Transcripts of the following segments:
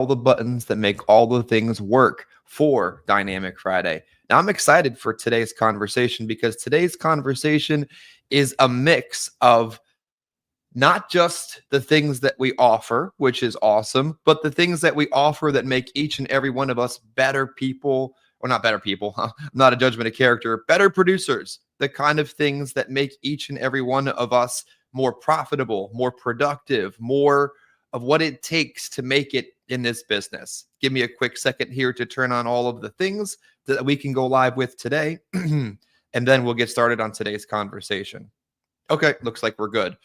all the buttons that make all the things work for Dynamic Friday. Now, I'm excited for today's conversation because today's conversation is a mix of not just the things that we offer, which is awesome, but the things that we offer that make each and every one of us better people, or not better people, huh? I'm not a judgment of character, better producers, the kind of things that make each and every one of us more profitable, more productive, more of what it takes to make it in this business. Give me a quick second here to turn on all of the things that we can go live with today, and then we'll get started on today's conversation. Okay, looks like we're good.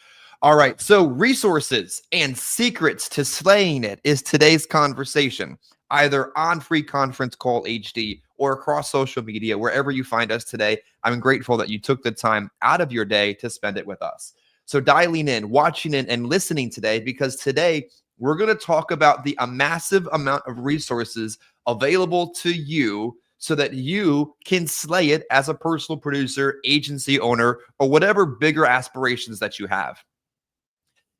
All right, so resources and secrets to slaying it is today's conversation, either on Free Conference Call HD or across social media, wherever you find us today. I'm grateful that you took the time out of your day to spend it with us. So dialing in, watching in, and listening today, because today we're going to talk about the massive amount of resources available to you so that you can slay it as a personal producer, agency owner, or whatever bigger aspirations that you have.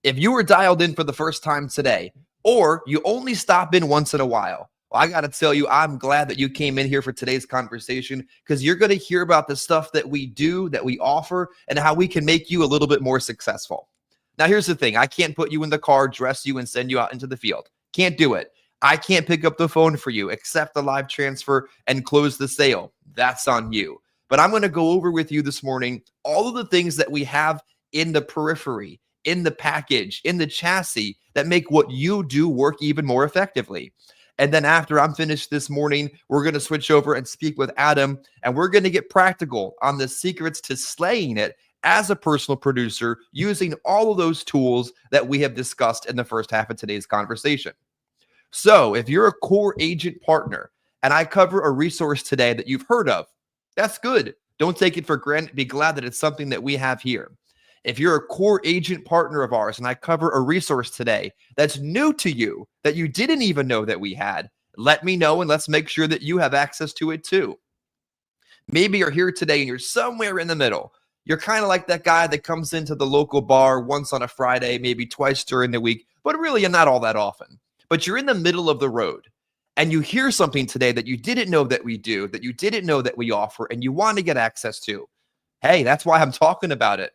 If you were dialed in for the first time today, or you only stop in once in a while, well, I got to tell you, I'm glad that you came in here for today's conversation because you're going to hear about the stuff that we do, that we offer, and how we can make you a little bit more successful. Now, here's the thing. I can't put you in the car, dress you, and send you out into the field. Can't do it. I can't pick up the phone for you, accept the live transfer, and close the sale. That's on you. But I'm going to go over with you this morning all of the things that we have in the periphery, in the package, in the chassis that make what you do work even more effectively. And then after I'm finished this morning, we're going to switch over and speak with Adam, and we're going to get practical on the secrets to slaying it as a personal producer using all of those tools that we have discussed in the first half of today's conversation. So if you're a core agent partner and I cover a resource today that you've heard of, that's good. Don't take it for granted. Be glad that it's something that we have here. If you're a core agent partner of ours and I cover a resource today that's new to you, that you didn't even know that we had, let me know and let's make sure that you have access to it too. Maybe you're here today and you're somewhere in the middle. You're kind of like that guy that comes into the local bar once on a Friday, maybe twice during the week, but really you're not all that often. But you're in the middle of the road and you hear something today that you didn't know that we do, that you didn't know that we offer, and you want to get access to. Hey, that's why I'm talking about it.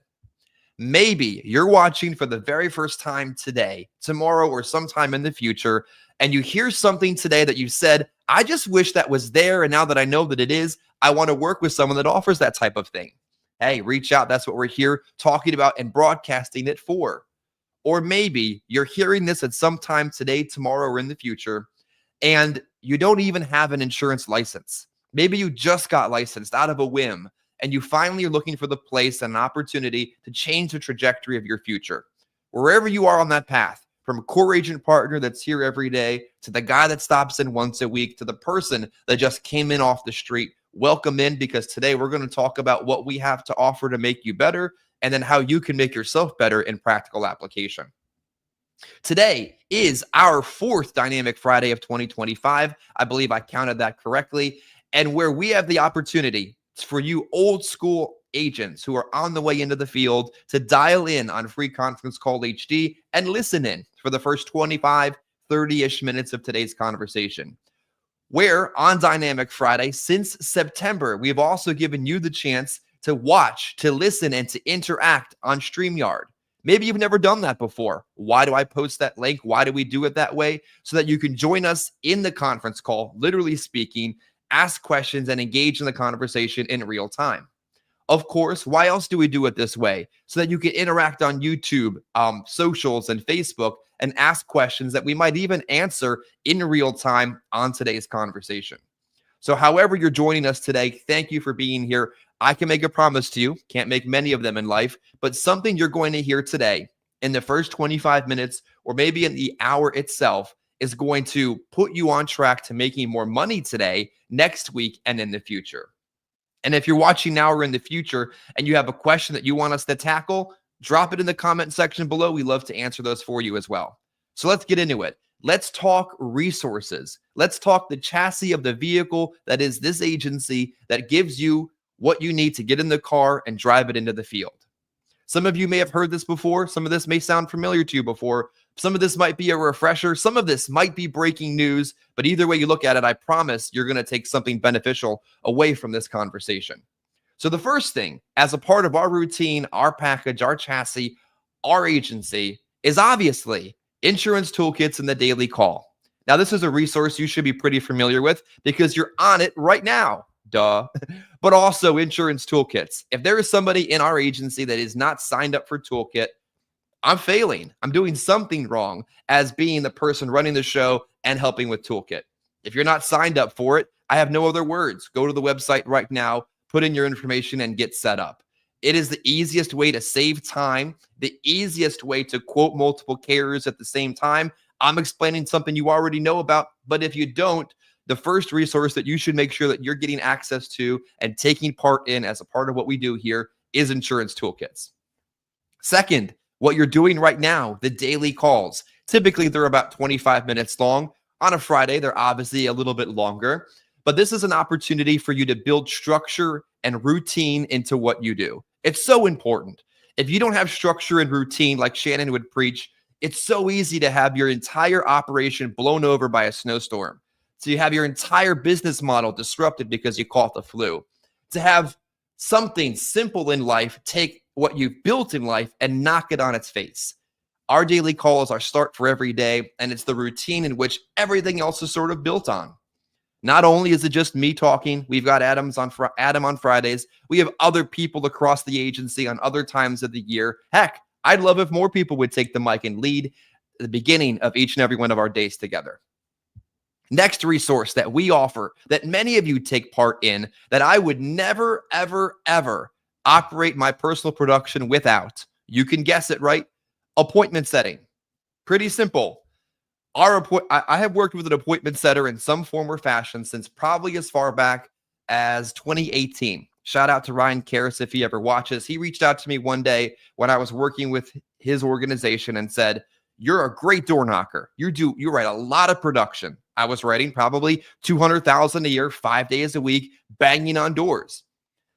Maybe you're watching for the very first time today, tomorrow, or sometime in the future, and you hear something today that you said, I just wish that was there. And now that I know that it is, I want to work with someone that offers that type of thing. Hey, reach out. That's what we're here talking about and broadcasting it for. Or maybe you're hearing this at some time today, tomorrow, or in the future, and you don't even have an insurance license. Maybe you just got licensed out of a whim, and you finally are looking for the place and an opportunity to change the trajectory of your future. Wherever you are on that path, from a core agent partner that's here every day, to the guy that stops in once a week, to the person that just came in off the street, welcome in, because today we're going to talk about what we have to offer to make you better, and then how you can make yourself better in practical application. Today is our fourth Dynamic Friday of 2025. I believe I counted that correctly. And where we have the opportunity for you old school agents who are on the way into the field to dial in on Free Conference Call HD and listen in for the first 25, 30-ish minutes of today's conversation. Where on Dynamic Friday, since September, we've also given you the chance to watch, to listen, and to interact on StreamYard. Maybe you've never done that before. Why do I post that link? Why do we do it that way? So that you can join us in the conference call, literally speaking, ask questions, and engage in the conversation in real time. Of course, why else do we do it this way? So that you can interact on YouTube, socials, and Facebook, and ask questions that we might even answer in real time on today's conversation. So however you're joining us today, thank you for being here. I can make a promise to you, can't make many of them in life, but something you're going to hear today in the first 25 minutes or maybe in the hour itself is going to put you on track to making more money today, next week, and in the future. And if you're watching now or in the future and you have a question that you want us to tackle, drop it in the comment section below. We love to answer those for you as well. So let's get into it. Let's talk resources. Let's talk the chassis of the vehicle that is this agency that gives you what you need to get in the car and drive it into the field. Some of you may have heard this before. Some of this may sound familiar to you before. Some of this might be a refresher. Some of this might be breaking news. But either way you look at it, I promise you're going to take something beneficial away from this conversation. So the first thing, as a part of our routine, our package, our chassis, our agency, is obviously insurance toolkits and the daily call. Now, this is a resource you should be pretty familiar with because you're on it right now. Duh. But also insurance toolkits. If there is somebody in our agency that is not signed up for Toolkit, I'm failing. I'm doing something wrong as being the person running the show and helping with Toolkit. If you're not signed up for it, I have no other words. Go to the website right now, put in your information, and get set up. It is the easiest way to save time, the easiest way to quote multiple carriers at the same time. I'm explaining something you already know about, but if you don't, the first resource that you should make sure that you're getting access to and taking part in as a part of what we do here is insurance toolkits. Second, what you're doing right now, the daily calls. Typically, they're about 25 minutes long. On a Friday, they're obviously a little bit longer, but this is an opportunity for you to build structure and routine into what you do. It's so important. If you don't have structure and routine like Shannon would preach, it's so easy to have your entire operation blown over by a snowstorm. So you have your entire business model disrupted because you caught the flu. To have something simple in life take what you've built in life and knock it on its face. Our daily call is our start for every day, and it's the routine in which everything else is sort of built on. Not only is it just me talking, we've got Adam on Fridays. We have other people across the agency on other times of the year. Heck, I'd love if more people would take the mic and lead the beginning of each and every one of our days together. Next resource that we offer that many of you take part in that I would never, ever, ever operate my personal production without. You can guess it, right? Appointment setting. Pretty simple. I have worked with an appointment setter in some form or fashion since probably as far back as 2018. Shout out to Ryan Karras if he ever watches. He reached out to me one day when I was working with his organization and said, "You're a great door knocker. You write a lot of production." I was writing probably 200,000 a year, 5 days a week, banging on doors.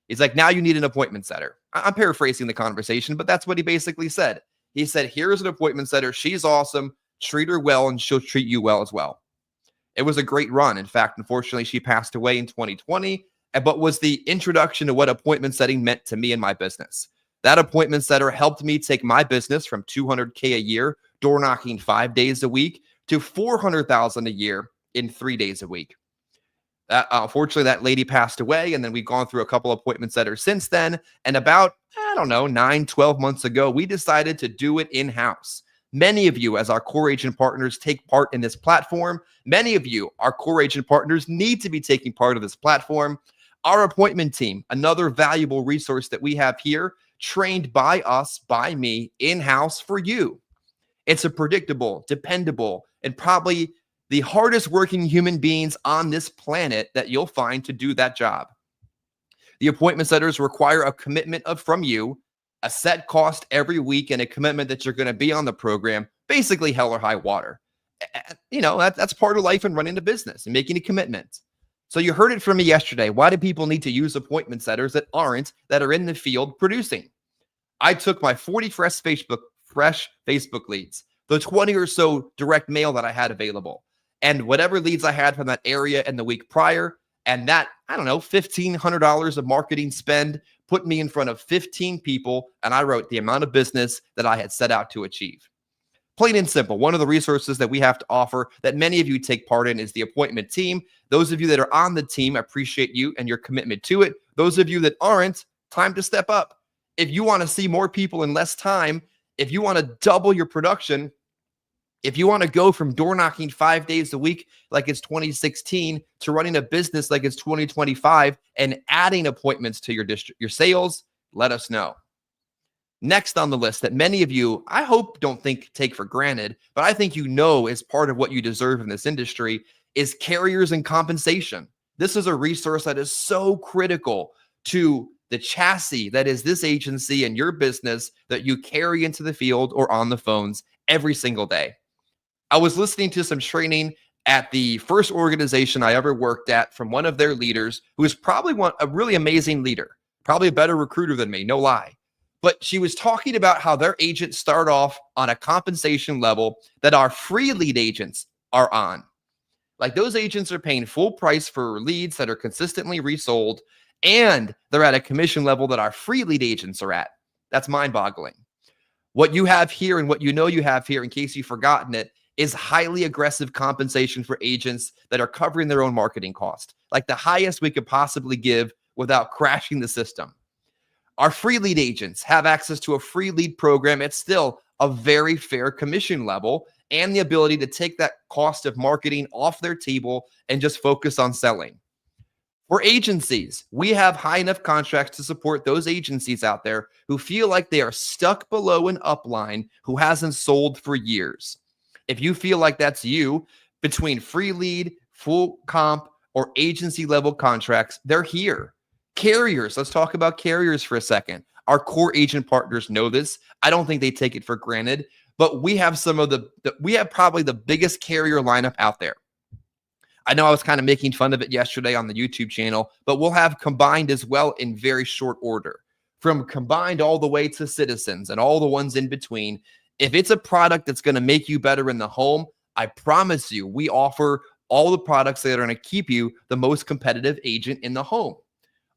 He's like, "Now you need an appointment setter." I'm paraphrasing the conversation, but that's what he basically said. He said, "Here's an appointment setter. She's awesome. Treat her well, and she'll treat you well as well." It was a great run. In fact, unfortunately, she passed away in 2020, but was the introduction to what appointment setting meant to me and my business. That appointment setter helped me take my business from $200K a year, door knocking 5 days a week, to $400,000 a year in 3 days a week. Unfortunately, that lady passed away, and then we've gone through a couple of appointment setters since then. And about, 9-12 months ago, we decided to do it in-house. Many of you, as our core agent partners, take part in this platform. Many of you, our core agent partners, need to be taking part of this platform. Our appointment team, another valuable resource that we have here, trained by us, by me, in-house for you. It's a predictable, dependable, and probably the hardest working human beings on this planet that you'll find to do that job. The appointment setters require a commitment from you, a set cost every week, and a commitment that you're going to be on the program, basically hell or high water. That's part of life and running a business and making a commitment. So you heard it from me yesterday. Why do people need to use appointment setters that are in the field producing? I took my 40 fresh Facebook leads, the 20 or so direct mail that I had available, and whatever leads I had from that area in the week prior, and that, $1,500 of marketing spend put me in front of 15 people, and I wrote the amount of business that I had set out to achieve. Plain and simple. One of the resources that we have to offer that many of you take part in is the appointment team. Those of you that are on the team, I appreciate you and your commitment to it. Those of you that aren't, time to step up. If you want to see more people in less time, if you want to double your production, if you want to go from door knocking 5 days a week like it's 2016 to running a business like it's 2025 and adding appointments to your sales, let us know. Next on the list that many of you, I hope, don't take for granted, but I think is part of what you deserve in this industry, is carriers and compensation. This is a resource that is so critical to the chassis that is this agency and your business that you carry into the field or on the phones every single day. I was listening to some training at the first organization I ever worked at from one of their leaders, who is probably a really amazing leader, probably a better recruiter than me, no lie. But she was talking about how their agents start off on a compensation level that our free lead agents are on. Like those agents are paying full price for leads that are consistently resold, and they're at a commission level that our free lead agents are at. That's mind-boggling. What you have here and what you know you have here, in case you've forgotten it, is highly aggressive compensation for agents that are covering their own marketing cost, like the highest we could possibly give without crashing the system. Our free lead agents have access to a free lead program. It's still a very fair commission level and the ability to take that cost of marketing off their table and just focus on selling. For agencies, we have high enough contracts to support those agencies out there who feel like they are stuck below an upline who hasn't sold for years. If you feel like that's you, between free lead, full comp, or agency level contracts, they're here. Carriers, let's talk about carriers for a second. Our core agent partners know this. I don't think they take it for granted, but we have we have probably the biggest carrier lineup out there. I know I was kind of making fun of it yesterday on the YouTube channel, but we'll have combined as well in very short order. From combined all the way to Citizens and all the ones in between. If it's a product that's going to make you better in the home, I promise you, we offer all the products that are going to keep you the most competitive agent in the home.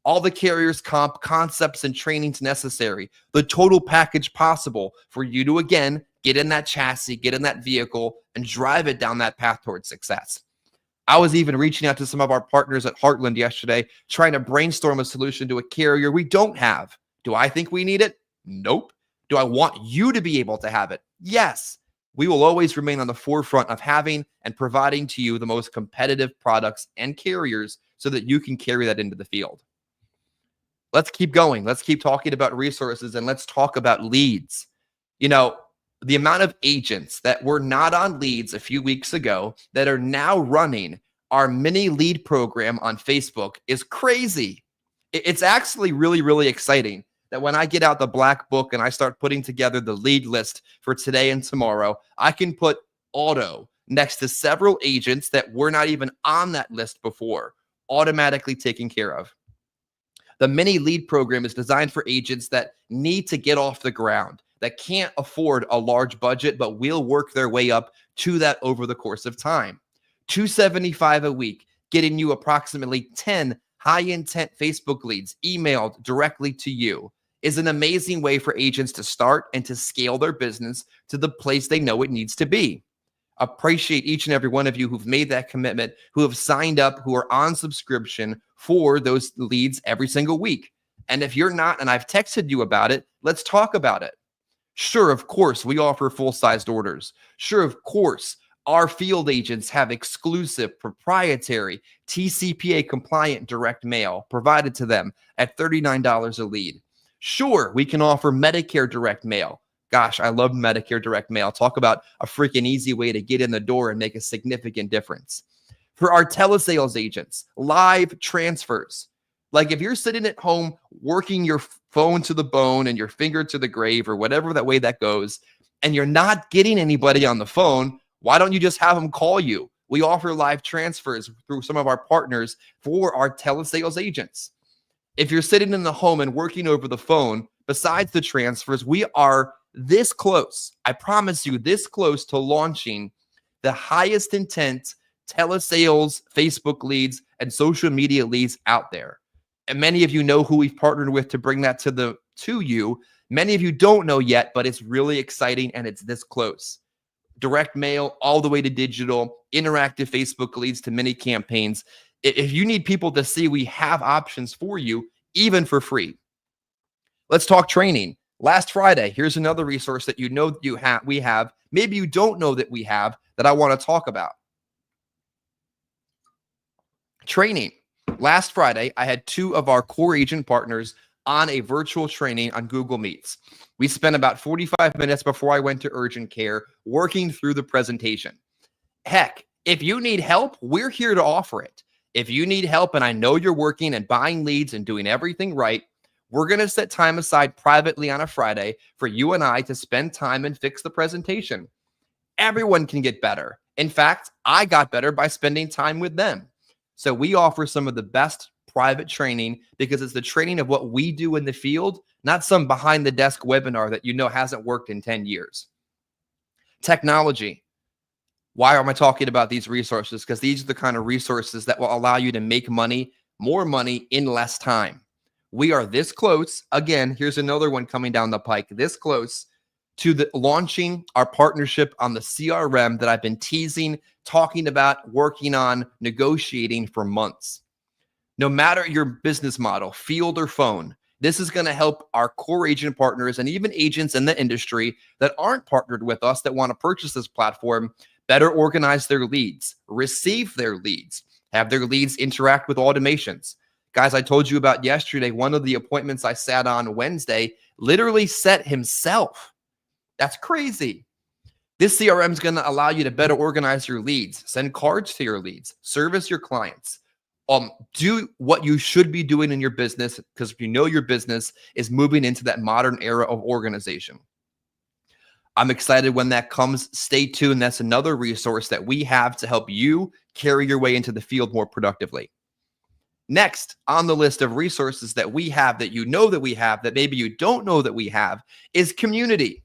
All the carriers, comp, concepts, and trainings necessary, the total package possible for you to, again, get in that chassis, get in that vehicle, and drive it down that path towards success. I was even reaching out to some of our partners at Heartland yesterday, trying to brainstorm a solution to a carrier we don't have. Do I think we need it? Nope. Do I want you to be able to have it? Yes. We will always remain on the forefront of having and providing to you the most competitive products and carriers so that you can carry that into the field. Let's keep going. Let's keep talking about resources and let's talk about leads. You know, the amount of agents that were not on leads a few weeks ago that are now running our mini lead program on Facebook is crazy. It's actually really, really exciting that when I get out the black book and I start putting together the lead list for today and tomorrow, I can put auto next to several agents that were not even on that list before, automatically taken care of. The mini lead program is designed for agents that need to get off the ground, that can't afford a large budget, but will work their way up to that over the course of time. $275 a week, getting you approximately 10 high-intent Facebook leads emailed directly to you is an amazing way for agents to start and to scale their business to the place they know it needs to be. Appreciate each and every one of you who've made that commitment, who have signed up, who are on subscription for those leads every single week. And if you're not, and I've texted you about it, let's talk about it. Sure, of course, we offer full-sized orders. Sure, of course, our field agents have exclusive, proprietary, TCPA compliant direct mail provided to them at $39 a lead. Sure, we can offer Medicare direct mail. Gosh, I love Medicare direct mail. Talk about a freaking easy way to get in the door and make a significant difference. For our telesales agents, live transfers. Like if you're sitting at home working your phone to the bone and your finger to the grave or whatever that way that goes, and you're not getting anybody on the phone, why don't you just have them call you? We offer live transfers through some of our partners for our telesales agents. If you're sitting in the home and working over the phone, besides the transfers, we are this close, I promise you, this close to launching the highest intent telesales, Facebook leads, and social media leads out there. And many of you know who we've partnered with to bring that to you. Many of you don't know yet, but it's really exciting and it's this close. Direct mail all the way to digital, interactive Facebook leads to mini campaigns. If you need people to see, we have options for you, even for free. Let's talk training. Last Friday, here's another resource that you know we have. Maybe you don't know that we have that I want to talk about. Training. Last Friday, I had 2 of our core agent partners on a virtual training on Google Meets. We spent about 45 minutes before I went to urgent care working through the presentation. Heck, if you need help, we're here to offer it. If you need help and I know you're working and buying leads and doing everything right, we're going to set time aside privately on a Friday for you and I to spend time and fix the presentation. Everyone can get better. In fact, I got better by spending time with them. So we offer some of the best private training because it's the training of what we do in the field, not some behind the desk webinar that hasn't worked in 10 years. Technology. Why am I talking about these resources? Because these are the kind of resources that will allow you to make money, more money in less time. We are this close. Again, here's another one coming down the pike, this close to launching our partnership on the CRM that I've been teasing, talking about, working on, negotiating for months. No matter your business model, field or phone, this is going to help our core agent partners and even agents in the industry that aren't partnered with us that want to purchase this platform better organize their leads, receive their leads, have their leads interact with automations. Guys, I told you about yesterday, one of the appointments I sat on Wednesday literally set himself. That's crazy. This CRM is going to allow you to better organize your leads, send cards to your leads, service your clients, do what you should be doing in your business because your business is moving into that modern era of organization. I'm excited when that comes. Stay tuned. That's another resource that we have to help you carry your way into the field more productively. Next on the list of resources that we have that that we have that maybe you don't know that we have is community.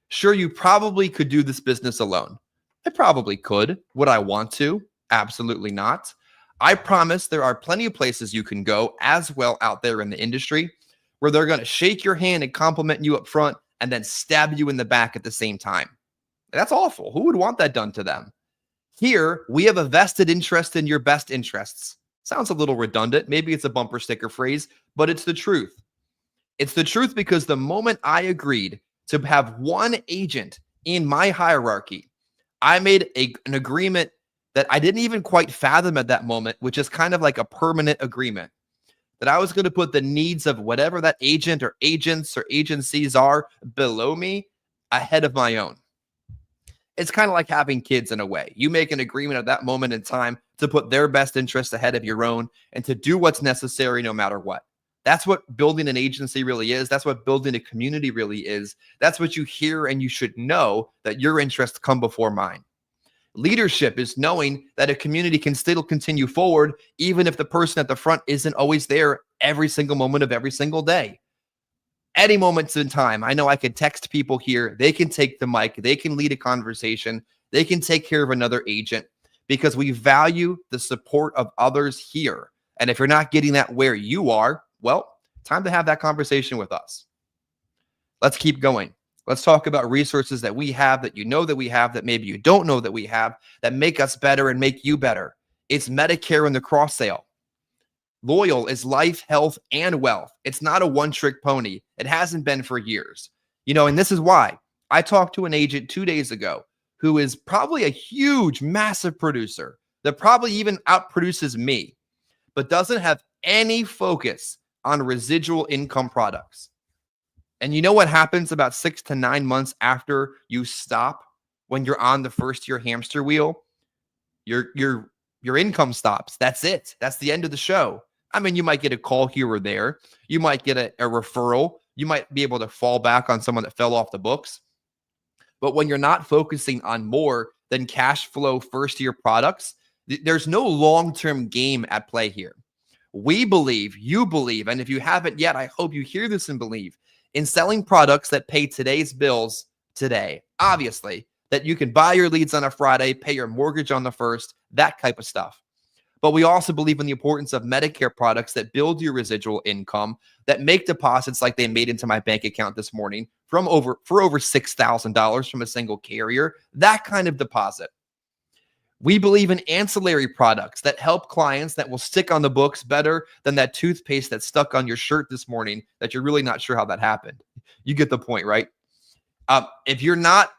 Sure, you probably could do this business alone. I probably could. Would I want to? Absolutely not. I promise there are plenty of places you can go as well out there in the industry where they're going to shake your hand and compliment you up front and then stab you in the back at the same time. That's awful. Who would want that done to them? Here, we have a vested interest in your best interests. Sounds a little redundant. Maybe it's a bumper sticker phrase, but it's the truth. It's the truth because the moment I agreed to have one agent in my hierarchy, I made an agreement that I didn't even quite fathom at that moment, which is kind of like a permanent agreement, that I was going to put the needs of whatever that agent or agents or agencies are below me ahead of my own. It's kind of like having kids in a way. You make an agreement at that moment in time to put their best interests ahead of your own and to do what's necessary no matter what. That's what building an agency really is. That's what building a community really is. That's what you hear, and you should know that your interests come before mine. Leadership is knowing that a community can still continue forward even if the person at the front isn't always there every single moment of every single day. Any moments in time, I know I could text people here. They can take the mic. They can lead a conversation. They can take care of another agent because we value the support of others here. And if you're not getting that where you are, well, time to have that conversation with us. Let's keep going. Let's talk about resources that we have that that we have that maybe you don't know that we have that make us better and make you better. It's Medicare and the cross sale. Loyal is life, health, and wealth. It's not a one-trick pony. It hasn't been for years. And this is why. I talked to an agent 2 days ago who is probably a huge, massive producer that probably even outproduces me, but doesn't have any focus on residual income products. And you know what happens about 6 to 9 months after you stop when you're on the first year hamster wheel? Your income stops. That's it. That's the end of the show. I mean, you might get a call here or there. You might get a referral. You might be able to fall back on someone that fell off the books. But when you're not focusing on more than cash flow first year products, there's no long-term game at play here. We believe, you believe, and if you haven't yet, I hope you hear this and believe in selling products that pay today's bills today. Obviously, that you can buy your leads on a Friday, pay your mortgage on the first, that type of stuff. But we also believe in the importance of Medicare products that build your residual income, that make deposits like they made into my bank account this morning for over $6,000 from a single carrier, that kind of deposit. We believe in ancillary products that help clients that will stick on the books better than that toothpaste that stuck on your shirt this morning that you're really not sure how that happened. You get the point, right? If you're not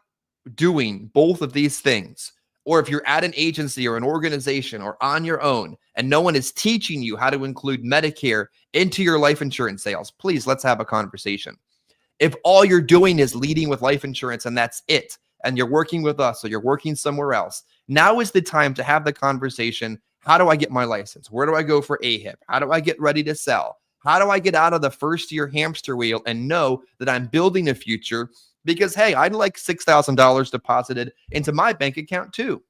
doing both of these things, or if you're at an agency or an organization or on your own and no one is teaching you how to include Medicare into your life insurance sales, please, let's have a conversation. If all you're doing is leading with life insurance and that's it, and you're working with us or you're working somewhere else, now is the time to have the conversation. How do I get my license? Where do I go for AHIP? How do I get ready to sell? How do I get out of the first year hamster wheel and know that I'm building a future? Because, hey, I'd like $6,000 deposited into my bank account too.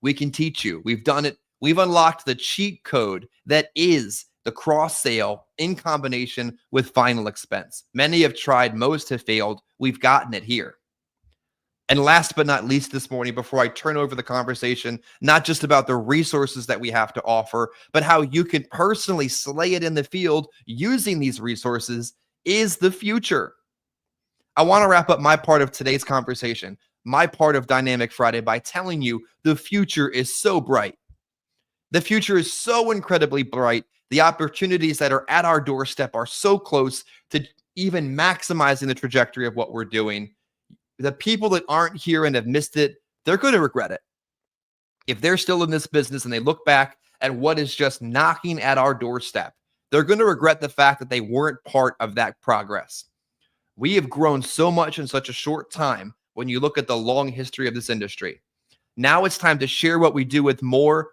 We can teach you. We've done it We've unlocked the cheat code that is the cross sale in combination with final expense. Many have tried, most have failed. We've gotten it here. And last but not least this morning, before I turn over the conversation, not just about the resources that we have to offer, but how you can personally slay it in the field using these resources, is the future. I want to wrap up my part of today's conversation, my part of Dynamic Friday, by telling you the future is so bright. The future is so incredibly bright. The opportunities that are at our doorstep are so close to even maximizing the trajectory of what we're doing. The people that aren't here and have missed it, they're going to regret it. If they're still in this business and they look back at what is just knocking at our doorstep, they're going to regret the fact that they weren't part of that progress. We have grown so much in such a short time when you look at the long history of this industry. Now it's time to share what we do with more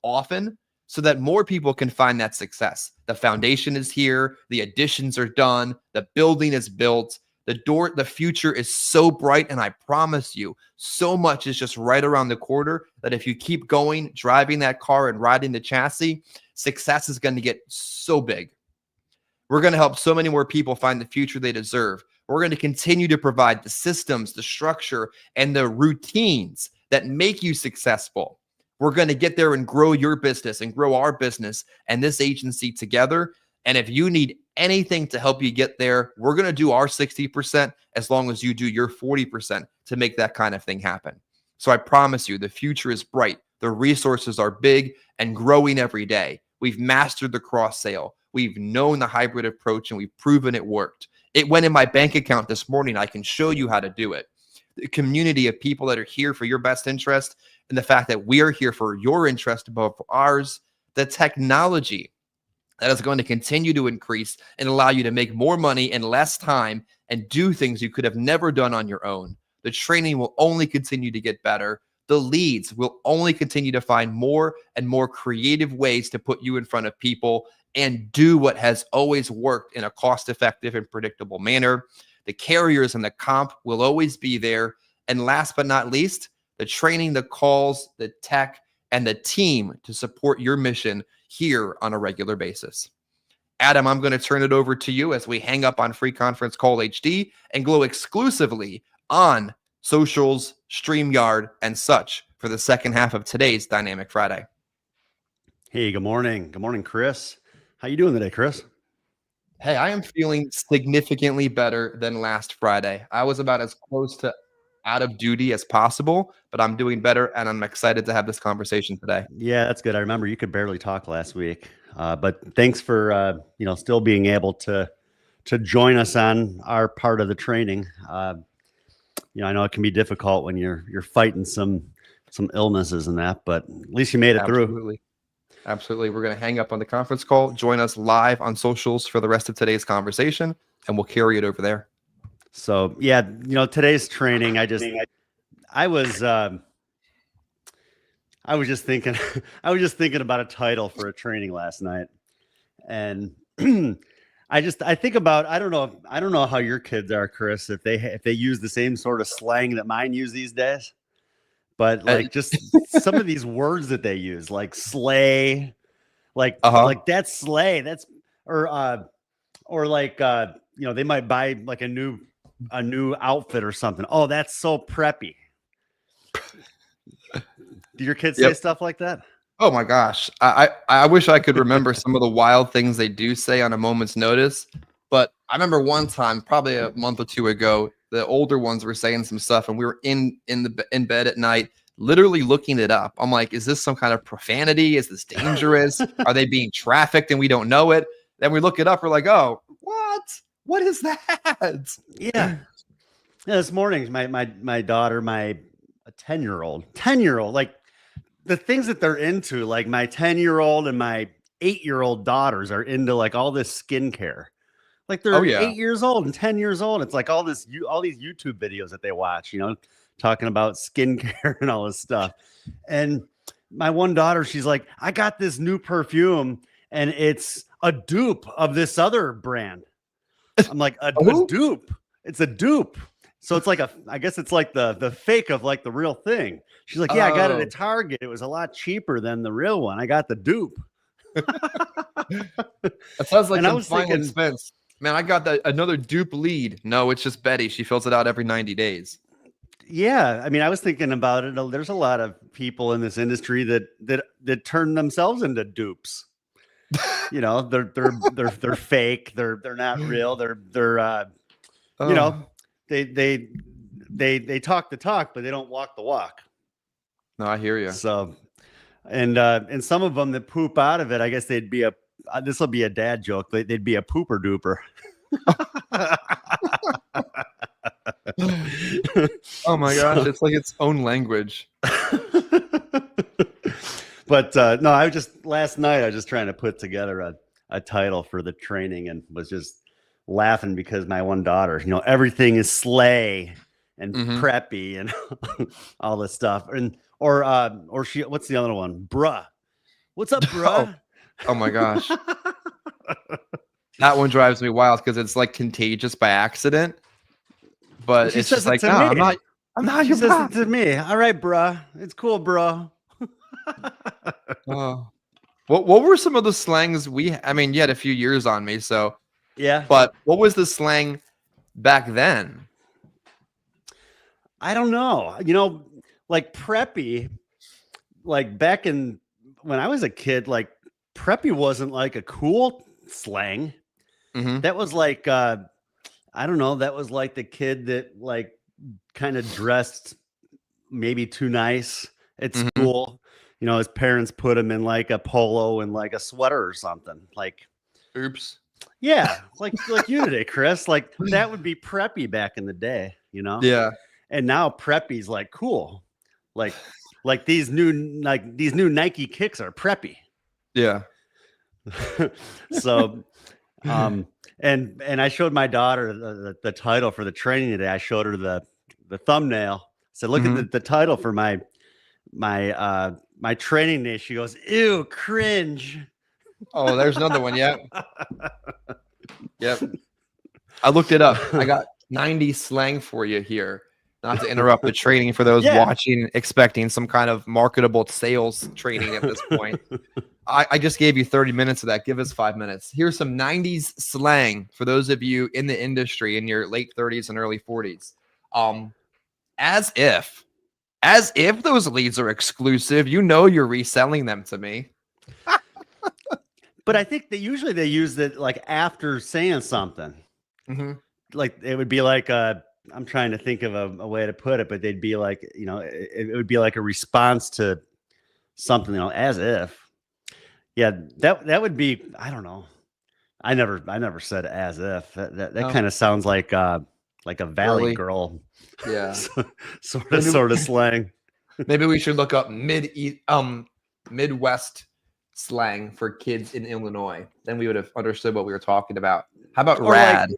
often so that more people can find that success. The foundation is here. The additions are done. The building is built. The future is so bright, and I promise you, so much is just right around the corner that if you keep going, driving that car and riding the chassis, success is going to get so big. We're going to help so many more people find the future they deserve. We're going to continue to provide the systems, the structure, and the routines that make you successful. We're going to get there and grow your business and grow our business and this agency together. And if you need anything to help you get there, we're going to do our 60% as long as you do your 40% to make that kind of thing happen. So I promise you, the future is bright. The resources are big and growing every day. We've mastered the cross sale. We've known the hybrid approach, and we've proven it worked. It went in my bank account this morning. I can show you how to do it. The community of people that are here for your best interest, and the fact that we are here for your interest above ours, the technology that is going to continue to increase and allow you to make more money in less time and do things you could have never done on your own. The training will only continue to get better. The leads will only continue to find more and more creative ways to put you in front of people and do what has always worked in a cost-effective and predictable manner. The carriers and the comp will always be there. And last but not least, the training, the calls, the tech, and the team to support your mission here on a regular basis. Adam, I'm going to turn it over to you as we hang up on Free Conference Call HD and go exclusively on socials, StreamYard, and such for the second half of today's Dynamic Friday. Hey, good morning. Good morning, Chris. How you doing today, Chris? Hey, I am feeling significantly better than last Friday. I was about as close to out of duty as possible, but I'm doing better, and I'm excited to have this conversation today. Yeah, that's good. I remember you could barely talk last week, but thanks for still being able to join us on our part of the training. I know it can be difficult when you're fighting some illnesses and that, but at least you made it through. Absolutely. We're going to hang up on the conference call. Join us live on socials for the rest of today's conversation, and we'll carry it over there. So yeah, today's training, I was just thinking about a title for a training last night. And I think about, I don't know how your kids are, Chris, if they use the same sort of slang that mine use these days, but like just some of these words that they use, like slay, like that's slay, that's, or like, they might buy like a new outfit or something. Oh, that's so preppy. Do your kids say stuff like that? Oh my gosh. I wish I could remember some of the wild things they do say on a moment's notice. But I remember one time, probably a month or two ago, the older ones were saying some stuff, and we were in bed at night, literally looking it up. I'm like, is this some kind of profanity? Is this dangerous? Are they being trafficked and we don't know it? Then we look it up. We're like, oh, what? What is that? Yeah. This morning, my daughter, my 10-year-old, like the things that they're into, like my 10-year-old and my 8-year-old daughters are into like all this skincare. Like they're 8 years old and 10 years old. It's like all these YouTube videos that they watch, talking about skincare and all this stuff. And my one daughter, she's like, I got this new perfume and it's a dupe of this other brand. I'm like, a dupe. It's a dupe. So it's like I guess it's like the fake of like the real thing. She's like, yeah, I got it Oh, at Target. It was a lot cheaper than the real one. I got the dupe. that sounds like And I some was final thinking, expense. Man, I got another dupe lead. No, it's just Betty. She fills it out every 90 days. yeah, I mean, I was thinking about it. There's a lot of people in this industry that turn themselves into dupes. You know, they're fake. They're not real. You Oh, know, they talk the talk, but they don't walk the walk. no, I hear you. So, and some of them that poop out of it, I guess they'd be this will be a dad joke. They'd be a pooper duper. Oh my gosh, it's like its own language. But no, last night I was just trying to put together a title for the training and was just laughing because my one daughter, everything is slay and preppy and all this stuff. And or she, what's the other one? Bruh. What's up, bruh? Oh my gosh. That one drives me wild because it's like contagious by accident. But it's just like, no, I'm not She your says bro. it to me. All right, bruh. It's cool, bro. Oh. What were some of the slangs I mean, you had a few years on me, so Yeah. but what was the slang back then? I don't know. Like preppy, like back when I was a kid, like preppy wasn't like a cool slang. Mm-hmm. That was like I don't know, that was like the kid that like kind of dressed maybe too nice at school. His parents put him in like a polo and like a sweater or something. Like, Oops. yeah, like you today, Chris. Like that would be preppy back in the day, Yeah. And now preppy's like cool. Like these new Nike kicks are preppy. Yeah. So and I showed my daughter the title for the training today. I showed her the thumbnail. I said, look at the title for my training day. She goes, ew, cringe. Oh, there's another one. Yep. Yep. I looked it up. I got 90 slang for you here. Not to interrupt the training for those watching, expecting some kind of marketable sales training at this point. I just gave you 30 minutes of that. Give us 5 minutes. Here's some 90s slang for those of you in the industry in your late 30s and early 40s. As if those leads are exclusive, you're reselling them to me. But I think that usually they use it like after saying something. Like it would be like I'm trying to think of a way to put it, but they'd be like, it would be like a response to something, as if. Yeah, that would be, I don't know. I never said as if. That kind of sounds like a Valley Girl. Yeah. sort of slang. Maybe we should look up Midwest slang for kids in Illinois. Then we would have understood what we were talking about. How about rad?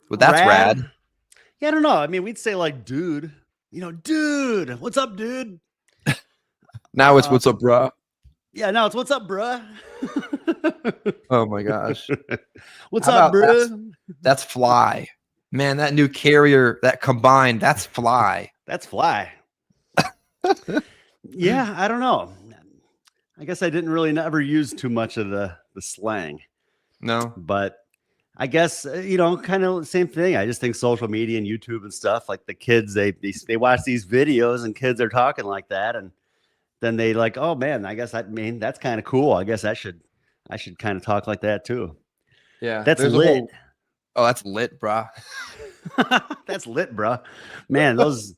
Well, that's rad. Yeah, I don't know. I mean, we'd say like dude. Dude, what's up, dude? Now it's what's up, bruh. Yeah, now it's what's up, bruh. Oh my gosh. What's up, bruh? That's fly. Man, that new carrier, that combined, that's fly. That's fly. Yeah, I don't know. I guess I didn't really never use too much of the slang. No. But I guess, kind of the same thing. I just think social media and YouTube and stuff, like the kids, they watch these videos and kids are talking like that. And then they like, oh man, I guess that's kind of cool. I guess I should kind of talk like that too. Yeah. That's lit. Oh, that's lit, bruh. That's lit, bro. Man, those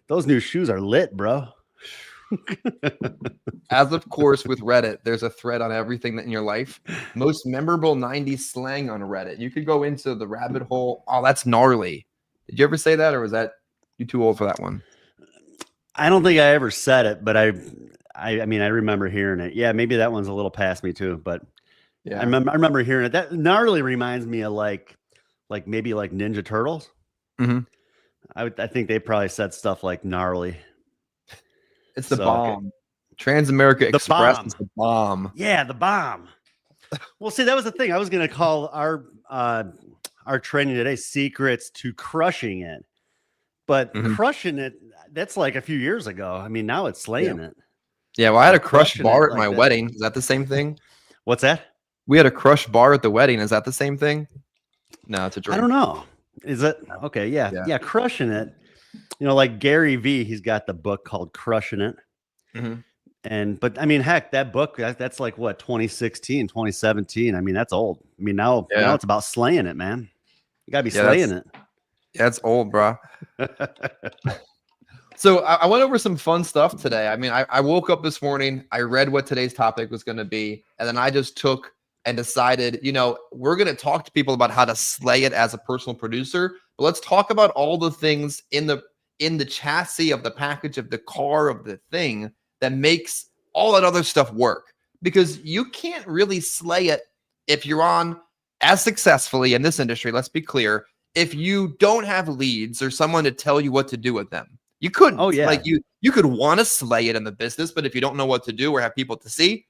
new shoes are lit, bro. As of course, with Reddit, there's a thread on everything that in your life. Most memorable 90s slang on Reddit. You could go into the rabbit hole. Oh, that's gnarly. Did you ever say that, or was that you too old for that one? I don't think I ever said it, but I mean, I remember hearing it. Yeah, maybe that one's a little past me too, but yeah, I remember hearing it. That gnarly reminds me of like maybe like Ninja Turtles. I think they probably said stuff like gnarly. It's the bomb. Transamerica Express is the bomb. Yeah, the bomb. Well, see, that was the thing. I was going to call our our training today, secrets to crushing it. But crushing it, that's like a few years ago. I mean, now it's slaying it. Yeah, well, I had a crush crushing bar it at like my that. wedding. Is that the same thing? What's that? We had a crush bar at the wedding. Is that the same thing? No, it's a drink. I don't know. Is it? Okay, yeah, crushing it. You know, like Gary V, he's got the book called Crushing It. But I mean, heck, that book, that's like what, 2016, 2017. I mean, that's old. I mean, now it's about slaying it, man. You gotta be slaying it. Yeah, it's old, bro. So I went over some fun stuff today. I mean, I woke up this morning, I read what today's topic was going to be, and then I just took and decided, you know, we're going to talk to people about how to slay it as a personal producer, but let's talk about all the things in the chassis of the package of the car of the thing that makes all that other stuff work. Because you can't really slay it if you're on as successfully in this industry, let's be clear, if you don't have leads or someone to tell you what to do with them. You couldn't. Oh, yeah. Like you could want to slay it in the business, but if you don't know what to do or have people to see,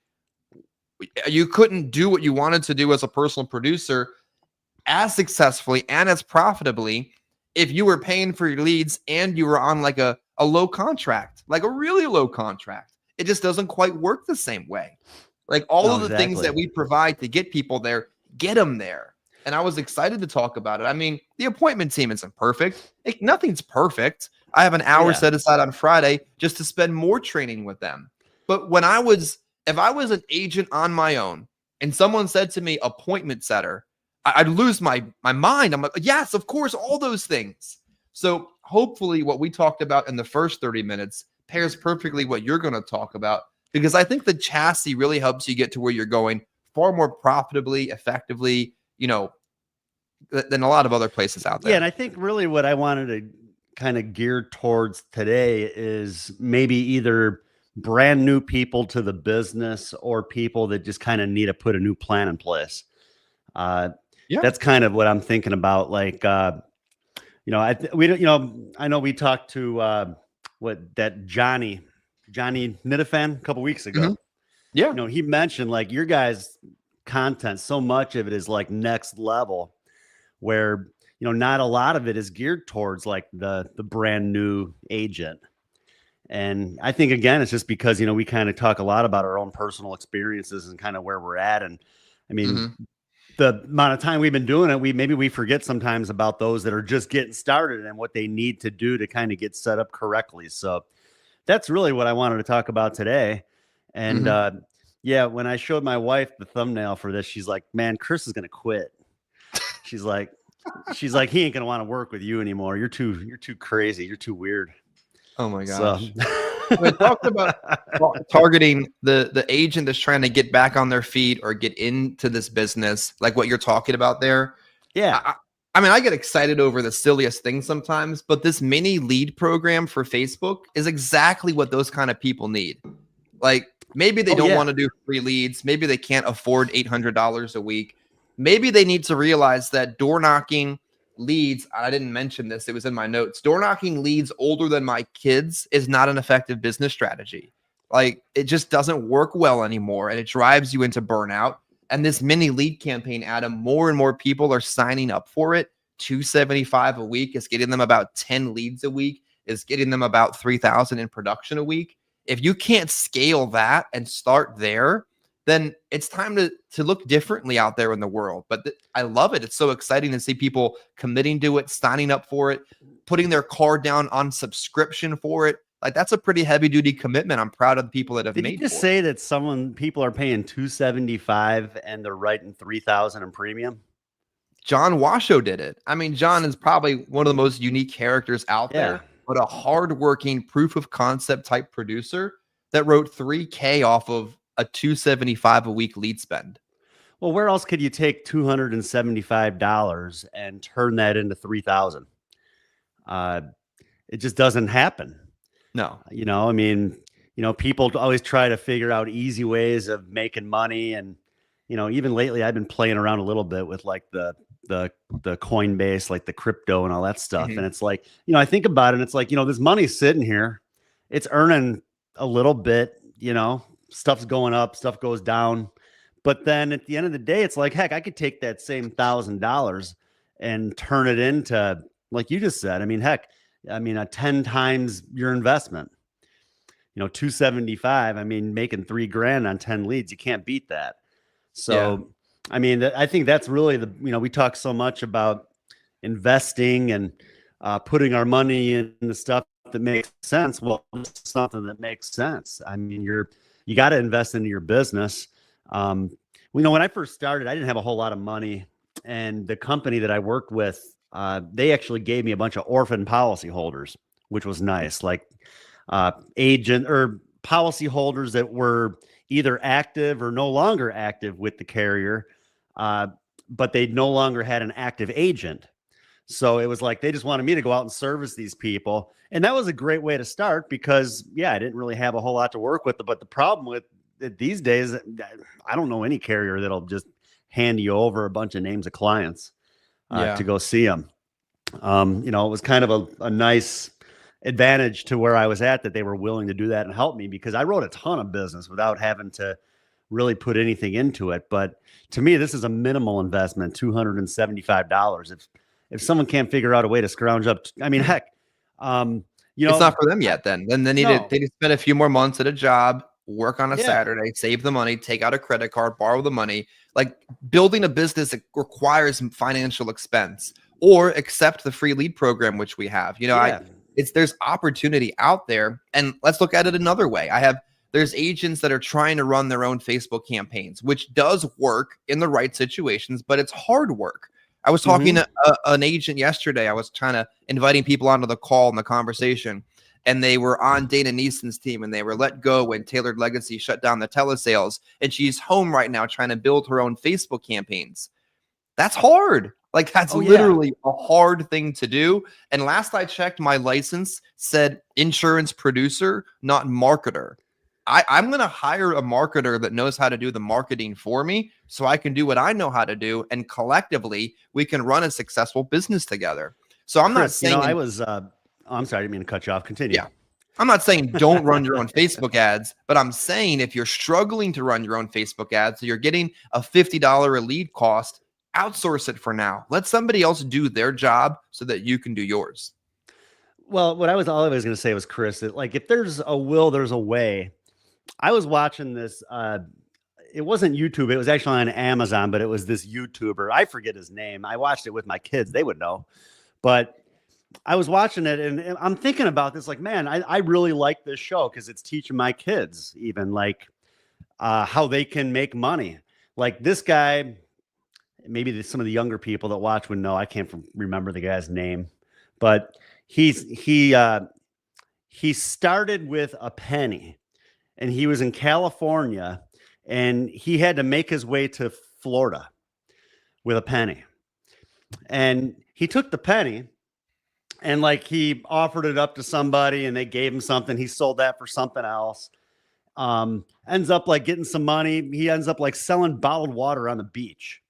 you couldn't do what you wanted to do as a personal producer as successfully and as profitably if you were paying for your leads and you were on like a low contract, like a really low contract. It just doesn't quite work the same way. Like all of the things that we provide to get people there, get them there. And I was excited to talk about it. I mean, the appointment team isn't perfect. Nothing's perfect. I have an hour set aside on Friday just to spend more training with them. But if I was an agent on my own and someone said to me, appointment setter, I'd lose my mind. I'm like, yes, of course, all those things. So hopefully what we talked about in the first 30 minutes pairs perfectly what you're going to talk about, because I think the chassis really helps you get to where you're going far more profitably, effectively, you know, than a lot of other places out there. Yeah, and I think really what I wanted to kind of gear towards today is maybe either brand new people to the business or people that just kind of need to put a new plan in place. That's kind of what I'm thinking about. Like, you know, I know we talked to Johnny Nitafan a couple weeks ago. Yeah. You know, he mentioned like your guys' content, so much of it is like next level, where, you know, not a lot of it is geared towards like the brand new agent. And I think, again, it's just because, you know, we kind of talk a lot about our own personal experiences and kind of where we're at. And I mean, the amount of time we've been doing it, maybe we forget sometimes about those that are just getting started and what they need to do to kind of get set up correctly. So that's really what I wanted to talk about today. And when I showed my wife the thumbnail for this, she's like, man, Chris is going to quit. She's like, he ain't going to want to work with you anymore. You're too crazy. You're too weird. Oh my gosh. We talked about targeting the agent that's trying to get back on their feet or get into this business, like what you're talking about there. Yeah. I mean, I get excited over the silliest things sometimes, but this mini lead program for Facebook is exactly what those kind of people need. Like maybe they don't want to do free leads. Maybe they can't afford $800 a week. Maybe they need to realize that door knocking leads, I didn't mention this, it was in my notes, door knocking leads older than my kids is not an effective business strategy. Like it just doesn't work well anymore, and it drives you into burnout. And this mini lead campaign, Adam, more and more people are signing up for it. $275 a week is getting them about 10 leads a week, is getting them about 3,000 in production a week. If you can't scale that and start there, then it's time to look differently out there in the world. But I love it. It's so exciting to see people committing to it, signing up for it, putting their car down on subscription for it. Like that's a pretty heavy duty commitment. I'm proud of the people that have made it. Did you just say that people are paying $275 and they're writing $3,000 in premium? John Washoe did it. I mean, John is probably one of the most unique characters out there, but a hardworking proof of concept type producer that wrote $3K off of a $275 a week lead spend. Well, where else could you take $275 and turn that into $3,000? It just doesn't happen. No. You know, I mean, you know, people always try to figure out easy ways of making money. And, you know, even lately I've been playing around a little bit with like the Coinbase, like the crypto and all that stuff. And it's like, you know, I think about it and it's like, you know, this money's sitting here. It's earning a little bit, you know, stuff's going up, stuff goes down. But then at the end of the day, it's like, heck, I could take that same $1,000 and turn it into, like you just said, I mean, heck, I mean, 10 times your investment, 275, I mean, making $3,000 on 10 leads, you can't beat that. Yeah. So, I mean, I think that's really we talk so much about investing and putting our money in the stuff that makes sense. Well, this is something that makes sense. I mean, you got to invest into your business. When I first started, I didn't have a whole lot of money, and the company that I worked with, they actually gave me a bunch of orphan policy holders, which was nice, like agent or policy holders that were either active or no longer active with the carrier, but they no longer had an active agent. So it was like they just wanted me to go out and service these people. And that was a great way to start because, yeah, I didn't really have a whole lot to work with. But the problem with it these days, I don't know any carrier that'll just hand you over a bunch of names of clients to go see them. It was kind of a nice advantage to where I was at that they were willing to do that and help me, because I wrote a ton of business without having to really put anything into it. But to me, this is a minimal investment, $275. If someone can't figure out a way to scrounge up, I mean, heck, It's not for them yet. Then they need to spend a few more months at a job, work on a Saturday, save the money, take out a credit card, borrow the money. Like, building a business requires financial expense, or accept the free lead program, which we have. There's opportunity out there. And let's look at it another way. There's agents that are trying to run their own Facebook campaigns, which does work in the right situations, but it's hard work. I was talking to an agent yesterday. I was trying to inviting people onto the call and the conversation, and they were on Dana Neeson's team, and they were let go when Tailored Legacy shut down the telesales, and she's home right now trying to build her own Facebook campaigns. That's hard. Like, that's literally a hard thing to do. And last I checked, my license said insurance producer, not marketer. I'm going to hire a marketer that knows how to do the marketing for me so I can do what I know how to do. And collectively, we can run a successful business together. So I'm not saying I'm sorry, I didn't mean to cut you off. Continue. Yeah. I'm not saying don't run your own Facebook ads, but I'm saying if you're struggling to run your own Facebook ads, so you're getting a $50 a lead cost, outsource it for now. Let somebody else do their job so that you can do yours. Well, all I was going to say was, Chris, that, like, if there's a will, there's a way. I was watching this. It wasn't YouTube. It was actually on Amazon, but it was this YouTuber. I forget his name. I watched it with my kids. They would know. But I was watching it, and I'm thinking about this, like, man, I really like this show because it's teaching my kids even, like, how they can make money. Like, this guy, maybe some of the younger people that watch would know. I can't remember the guy's name, but he started with a penny. And he was in California, and he had to make his way to Florida with a penny. And he took the penny, and, like, he offered it up to somebody, and they gave him something. He sold that for something else. Ends up, like, getting some money. He ends up, like, selling bottled water on the beach.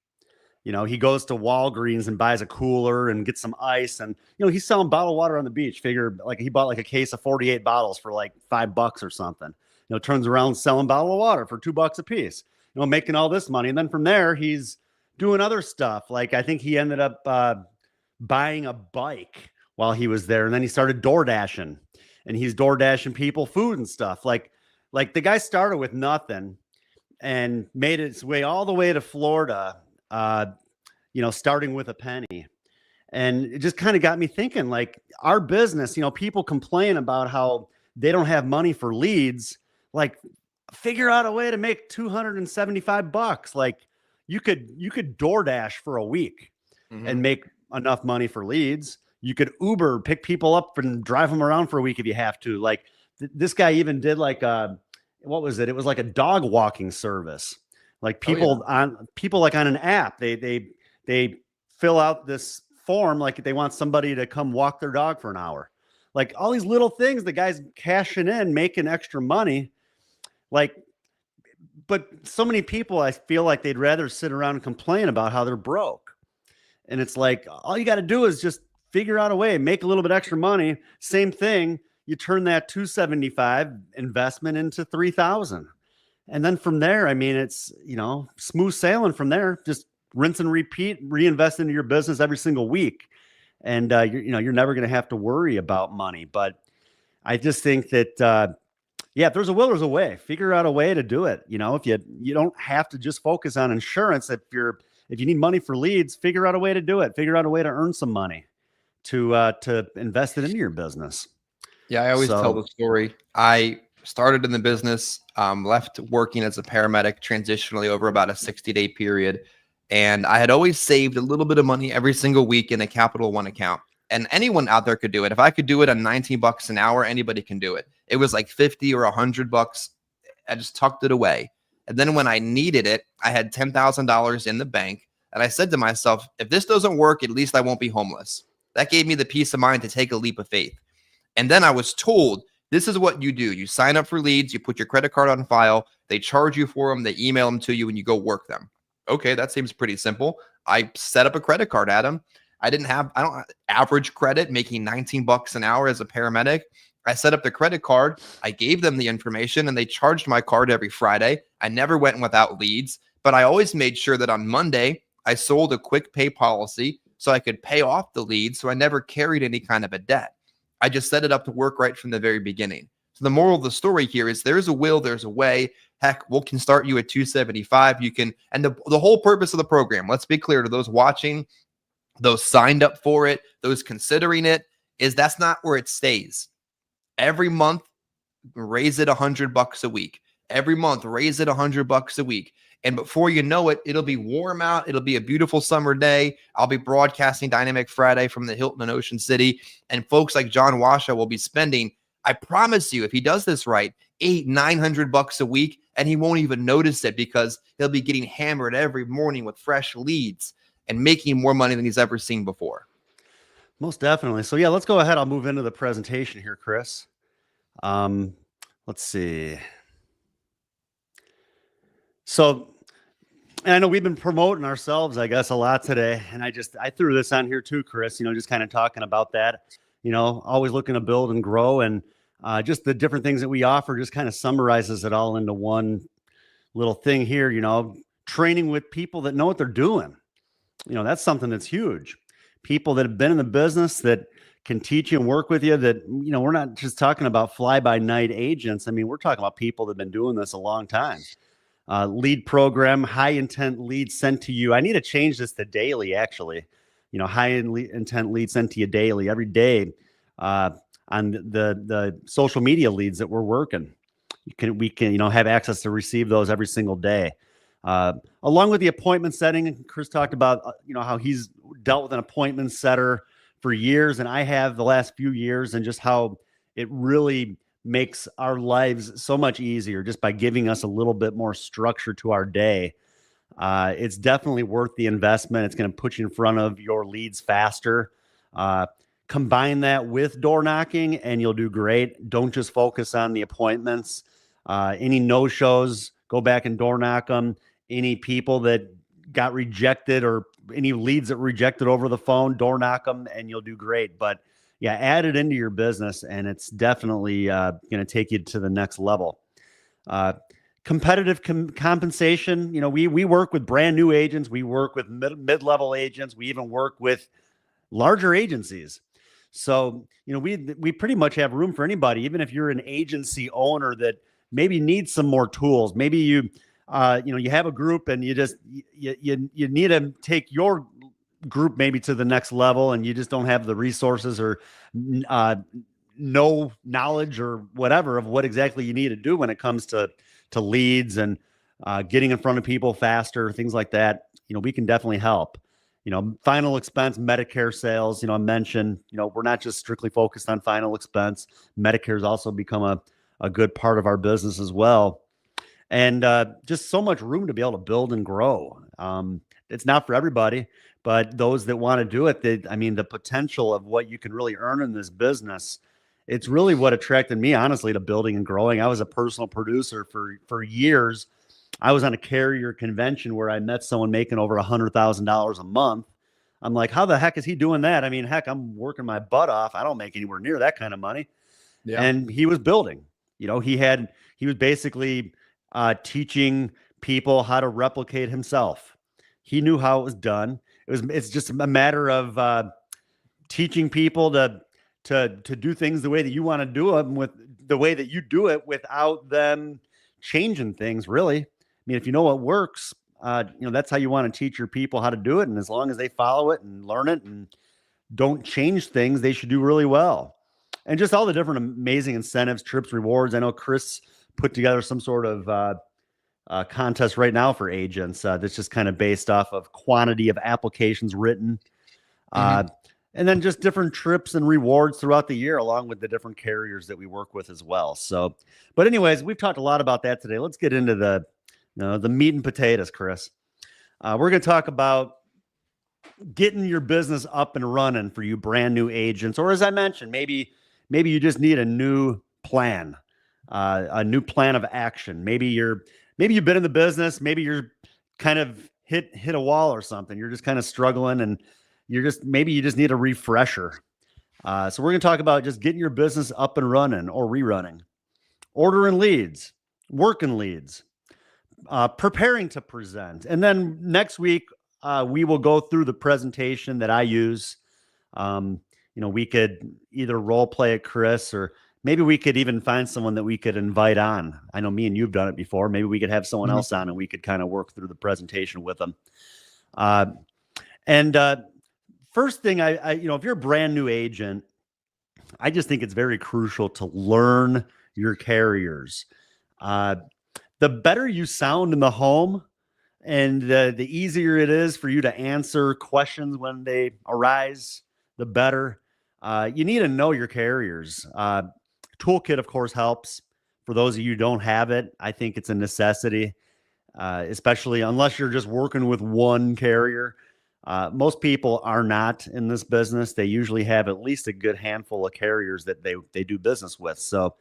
He goes to Walgreens and buys a cooler and gets some ice, and he's selling bottled water on the beach. Figure, like, he bought like a case of 48 bottles for like $5 or something. Turns around selling bottled water for $2 a piece, making all this money. And then from there, he's doing other stuff. Like, I think he ended up buying a bike while he was there. And then he started door dashing, and he's door dashing people food and stuff. Like the guy started with nothing and made its way all the way to Florida, starting with a penny. And it just kind of got me thinking, like, our business, people complain about how they don't have money for leads. Like, figure out a way to make $275. Like, you could DoorDash for a week and make enough money for leads. You could Uber, pick people up and drive them around for a week if you have to. Like, this guy even did like what was it? It was like a dog walking service. Like, people like on an app, they fill out this form, like they want somebody to come walk their dog for an hour. Like, all these little things, the guy's cashing in, making extra money. Like, but so many people, I feel like they'd rather sit around and complain about how they're broke. And it's like, all you got to do is just figure out a way, make a little bit extra money. Same thing. You turn that $275 investment into $3,000. And then from there, I mean, it's, smooth sailing from there. Just rinse and repeat, reinvest into your business every single week. And you're never going to have to worry about money. But I just think that, if there's a will, there's a way. Figure out a way to do it. If you don't have to just focus on insurance. If you need money for leads, figure out a way to do it. Figure out a way to earn some money to invest it into your business. Yeah, I always tell the story. I started in the business, left working as a paramedic transitionally over about a 60-day period. And I had always saved a little bit of money every single week in a Capital One account. And anyone out there could do it. If I could do it on $19 an hour, anybody can do it. It was like 50 or $100. I just tucked it away. And then when I needed it, I had $10,000 in the bank. And I said to myself, if this doesn't work, at least I won't be homeless. That gave me the peace of mind to take a leap of faith. And then I was told, this is what you do. You sign up for leads. You put your credit card on file. They charge you for them. They email them to you and you go work them. Okay, that seems pretty simple. I set up a credit card, Adam. I don't have average credit, making $19 an hour as a paramedic. I set up the credit card. I gave them the information and they charged my card every Friday. I never went without leads, but I always made sure that on Monday, I sold a quick pay policy so I could pay off the leads. So I never carried any kind of a debt. I just set it up to work right from the very beginning. So the moral of the story here is there's a will, there's a way. Heck, we can start you at $275. You can, and the whole purpose of the program, let's be clear to those watching, those signed up for it, those considering it, is that's not where it stays. Every month, raise it $100 a week. Every month, raise it $100 a week. And before you know it, it'll be warm out. It'll be a beautiful summer day. I'll be broadcasting Dynamic Friday from the Hilton in Ocean City. And folks like John Washa will be spending, I promise you, if he does this right, $800-900 a week, and he won't even notice it because he'll be getting hammered every morning with fresh leads and making more money than he's ever seen before. Most definitely. So yeah, let's go ahead. I'll move into the presentation here, Chris. Let's see. So, and I know we've been promoting ourselves, I guess, a lot today. And I threw this on here too, Chris, just kind of talking about that, always looking to build and grow, and just the different things that we offer just kind of summarizes it all into one little thing here, training with people that know what they're doing. That's something that's huge. People that have been in the business that can teach you and work with you, that, we're not just talking about fly-by-night agents. I mean, we're talking about people that have been doing this a long time. Lead program, high intent leads sent to you. I need to change this to daily, actually. High intent leads sent to you daily, every day, on the social media leads that we're working. We can have access to receive those every single day. Along with the appointment setting, Chris talked about, how he's dealt with an appointment setter for years, and I have the last few years, and just how it really makes our lives so much easier just by giving us a little bit more structure to our day. It's definitely worth the investment. It's going to put you in front of your leads faster. Combine that with door knocking and you'll do great. Don't just focus on the appointments. Any no-shows, go back and door knock them. Any people that got rejected or any leads that were rejected over the phone, door knock them and you'll do great. But yeah, add it into your business and it's definitely going to take you to the next level. Competitive compensation. We work with brand new agents. We work with mid-level agents. We even work with larger agencies. So, we pretty much have room for anybody, even if you're an agency owner that maybe needs some more tools. Maybe you have a group and you need to take your group maybe to the next level and you just don't have the resources or no knowledge or whatever of what exactly you need to do when it comes to leads and getting in front of people faster, things like that. We can definitely help. Final expense, Medicare sales, I mentioned, we're not just strictly focused on final expense. Medicare has also become a good part of our business as well. And just so much room to be able to build and grow. It's not for everybody, but those that want to do it, the potential of what you can really earn in this business, it's really what attracted me, honestly, to building and growing. I was a personal producer for years. I was on a carrier convention where I met someone making over $100,000 a month. I'm like, how the heck is he doing that? I mean, heck, I'm working my butt off. I don't make anywhere near that kind of money. Yeah. And he was building. He was basically teaching people how to replicate himself. He knew how it was done. It's just a matter of teaching people to do things the way that you want to do them, with the way that you do it, without them changing things, really. I mean, if you know what works, that's how you want to teach your people how to do it. And as long as they follow it and learn it and don't change things, they should do really well. And just all the different amazing incentives, trips, rewards. I know Chris put together some sort of contest right now for agents that's just kind of based off of quantity of applications written. And then just different trips and rewards throughout the year, along with the different carriers that we work with as well. So, but anyways, we've talked a lot about that today. Let's get into the meat and potatoes, Chris. We're going to talk about getting your business up and running for you brand new agents, or as I mentioned, maybe you just need a new plan of action. Maybe you've been in the business, maybe you're kind of hit a wall or something. You're just kind of struggling, and maybe you just need a refresher. So we're going to talk about just getting your business up and running or rerunning, ordering leads, working leads, preparing to present. And then next week, we will go through the presentation that I use. We could either role play it, Chris, or maybe we could even find someone that we could invite on. I know me and you've done it before. Maybe we could have someone else on and we could kind of work through the presentation with them. First thing, if you're a brand new agent, I just think it's very crucial to learn your carriers. The better you sound in the home, and the easier it is for you to answer questions when they arise, the better. You need to know your carriers. Toolkit, of course, helps. For those of you who don't have it, I think it's a necessity, especially unless you're just working with one carrier. Most people are not in this business. They usually have at least a good handful of carriers that they do business with. So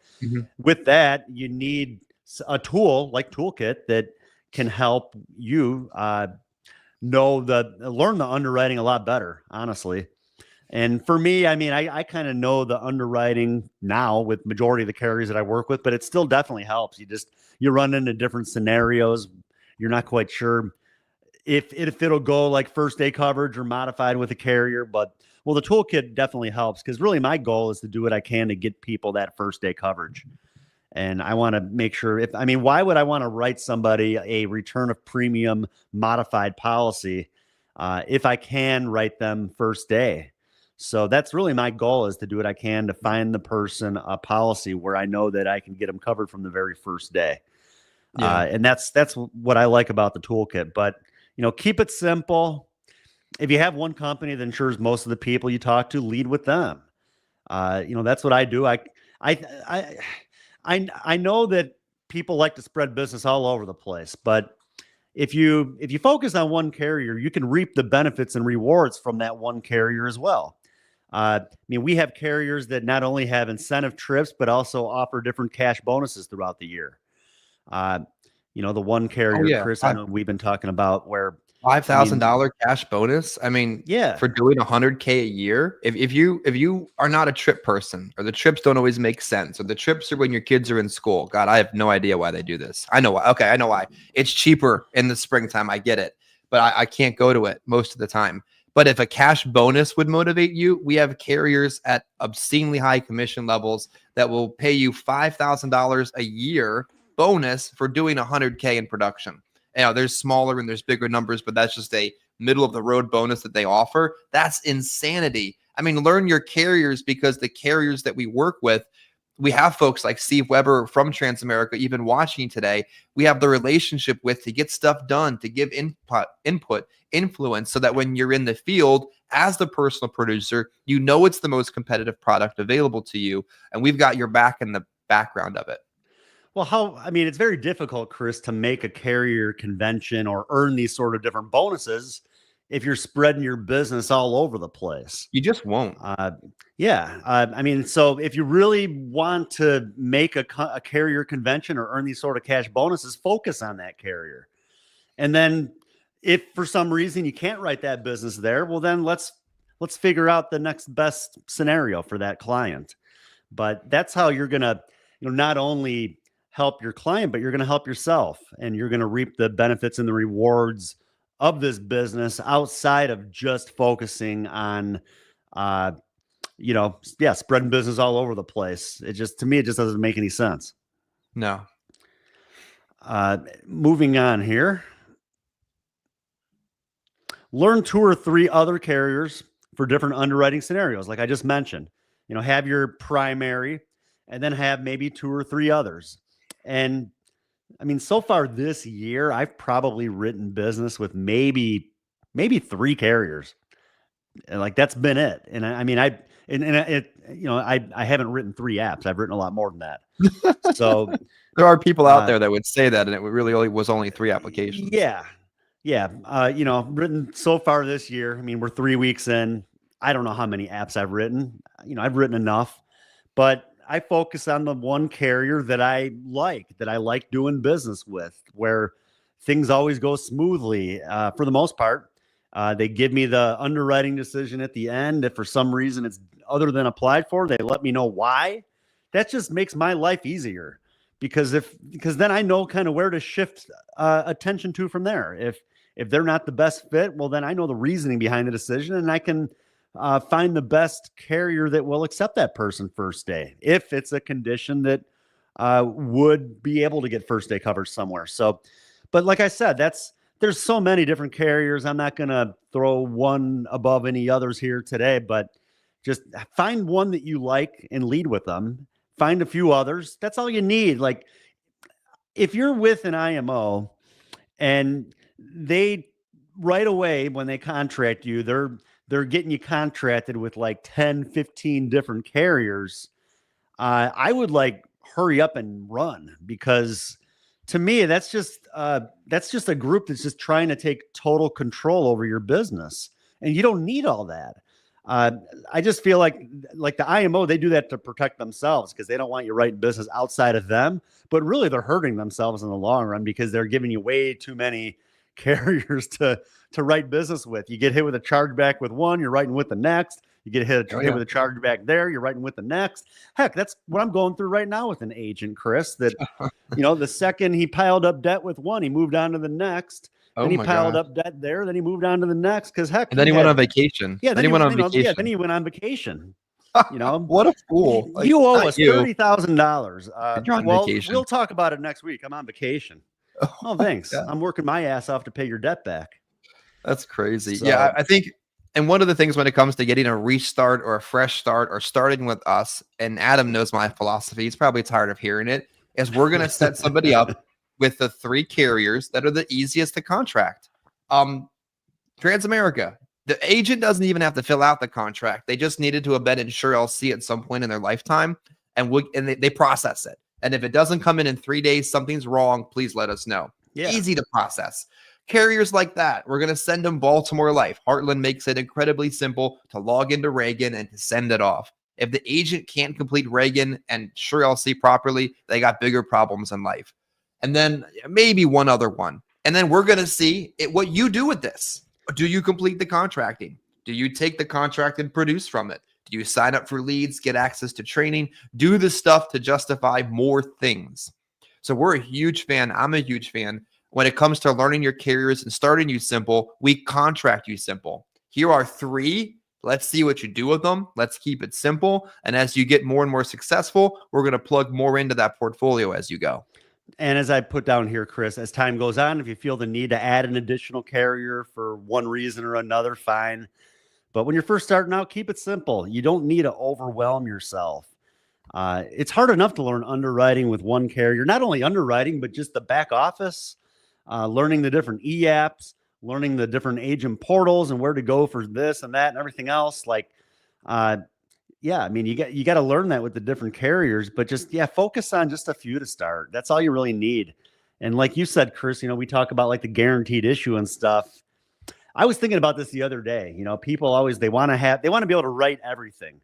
with that, you need a tool like Toolkit that can help you learn the underwriting a lot better, honestly. And for me, I mean, I kind of know the underwriting now with majority of the carriers that I work with, but it still definitely helps. You run into different scenarios. You're not quite sure if it'll go like first day coverage or modified with a carrier, but the toolkit definitely helps, because really my goal is to do what I can to get people that first day coverage. And I want to make sure why would I want to write somebody a return of premium modified policy if I can write them first day? So that's really my goal, is to do what I can to find the person a policy where I know that I can get them covered from the very first day. And that's what I like about the toolkit. But keep it simple. If you have one company that insures most of the people you talk to, lead with them. That's what I do. I know that people like to spread business all over the place, but if you focus on one carrier, you can reap the benefits and rewards from that one carrier as well. We have carriers that not only have incentive trips, but also offer different cash bonuses throughout the year. The one carrier, Chris, I know we've been talking about, where $5,000 cash bonus. For doing 100K a year. If you are not a trip person, or the trips don't always make sense, or the trips are when your kids are in school. God, I have no idea why they do this. I know why. Okay, I know why. It's cheaper in the springtime. I get it, but I can't go to it most of the time. But if a cash bonus would motivate you, we have carriers at obscenely high commission levels that will pay you $5,000 a year bonus for doing 100K in production. There's smaller and there's bigger numbers, but that's just a middle of the road bonus that they offer. That's insanity. Learn your carriers, because the carriers that we work with, we have folks like Steve Weber from Transamerica, even watching today. We have the relationship with to get stuff done, to give input, influence, so that when you're in the field as the personal producer, it's the most competitive product available to you. And we've got your back in the background of it. Well, it's very difficult, Chris, to make a carrier convention or earn these sort of different bonuses if you're spreading your business all over the place. You just won't. So if you really want to make a carrier convention or earn these sort of cash bonuses, focus on that carrier. And then if for some reason you can't write that business there, well, then let's figure out the next best scenario for that client. But that's how you're going to, not only help your client, but you're going to help yourself, and you're going to reap the benefits and the rewards of this business outside of just focusing on, spreading business all over the place. To me, it just doesn't make any sense. No. Moving on here. Learn 2 or 3 other carriers for different underwriting scenarios. Like I just mentioned, have your primary and then have maybe 2 or 3 others. And I mean, so far this year, I've probably written business with maybe 3 carriers. And like, that's been it. And I haven't written 3 apps. I've written a lot more than that. So there are people out there that would say that, and it really was only 3 applications. Yeah. Written so far this year. I mean, we're 3 weeks in. I don't know how many apps I've written. I've written enough, but I focus on the one carrier that I like doing business with, where things always go smoothly. For the most part, they give me the underwriting decision at the end. If for some reason it's other than applied for, they let me know why. That just makes my life easier, because then I know kind of where to shift attention to from there. If they're not the best fit, well, then I know the reasoning behind the decision, and I can find the best carrier that will accept that person first day, if it's a condition that would be able to get first day coverage somewhere. So, but like I said, there's so many different carriers. I'm not going to throw one above any others here today, but just find one that you like and lead with them. Find a few others. That's all you need. Like, if you're with an IMO and they right away, when they contract you, they're getting you contracted with like 10, 15 different carriers, I would like hurry up and run, because to me, that's just a group that's just trying to take total control over your business, and you don't need all that. I just feel like the IMO, they do that to protect themselves, because they don't want you writing business outside of them, but really they're hurting themselves in the long run, because they're giving you way too many carriers to write business with. You get hit with a chargeback with one, you're writing with the next. You get hit with a chargeback there, you're writing with the next. Heck, that's what I'm going through right now with an agent, Chris, that, the second he piled up debt with one, he moved on to the next. Then he piled up debt there. Then he moved on to the next, because heck. And then he went on vacation. Yeah, then he went on vacation. Yeah, then he went on vacation. What a fool! You owe us $30,000. You're on vacation. We'll talk about it next week. I'm on vacation. Oh, thanks. Yeah. I'm working my ass off to pay your debt back. That's crazy. So, yeah, I think, and one of the things when it comes to getting a restart or a fresh start or starting with us, and Adam knows my philosophy, he's probably tired of hearing it, is we're going to set somebody up with the 3 carriers that are the easiest to contract. Transamerica, the agent doesn't even have to fill out the contract. They just needed to have been insured LC at some point in their lifetime, and they process it. And if it doesn't come in 3 days, something's wrong, please let us know. Yeah. Easy to process. Carriers like that, we're going to send them Baltimore Life. Heartland makes it incredibly simple to log into Reagan and to send it off. If the agent can't complete Reagan and Sure LC properly, they got bigger problems in life. And then maybe one other one. And then we're going to see what you do with this. Do you complete the contracting? Do you take the contract and produce from it? Do you sign up for leads, get access to training, do the stuff to justify more things? So we're a huge fan. I'm a huge fan. When it comes to learning your carriers and starting you simple, we contract you simple. Here are 3. Let's see what you do with them. Let's keep it simple. And as you get more and more successful, we're going to plug more into that portfolio as you go. And as I put down here, Chris, as time goes on, if you feel the need to add an additional carrier for one reason or another, fine. But when you're first starting out, keep it simple. You don't need to overwhelm yourself. It's hard enough to learn underwriting with one carrier, not only underwriting, but just the back office, learning the different e-apps, learning the different agent portals and where to go for this and that and everything else. Like, yeah, I mean, you got to learn that with the different carriers, but just, focus on just a few to start. That's all you really need. And like you said, Chris, we talk about like the guaranteed issue and stuff. I was thinking about this the other day. People always, they want to be able to write everything.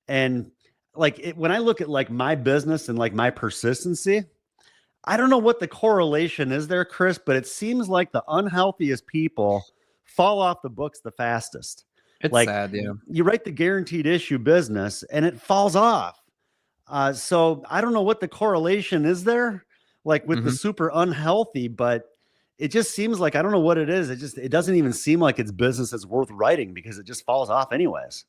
And like when I look at like my business and like my persistency, I don't know what the correlation is there, Chris, but it seems like the unhealthiest people fall off the books the fastest. It's like, sad, yeah. You write the guaranteed issue business and it falls off. So I don't know what the correlation is there, like with the super unhealthy, but it just seems like, I don't know what it is. It doesn't even seem like it's business that's worth writing because it just falls off anyways.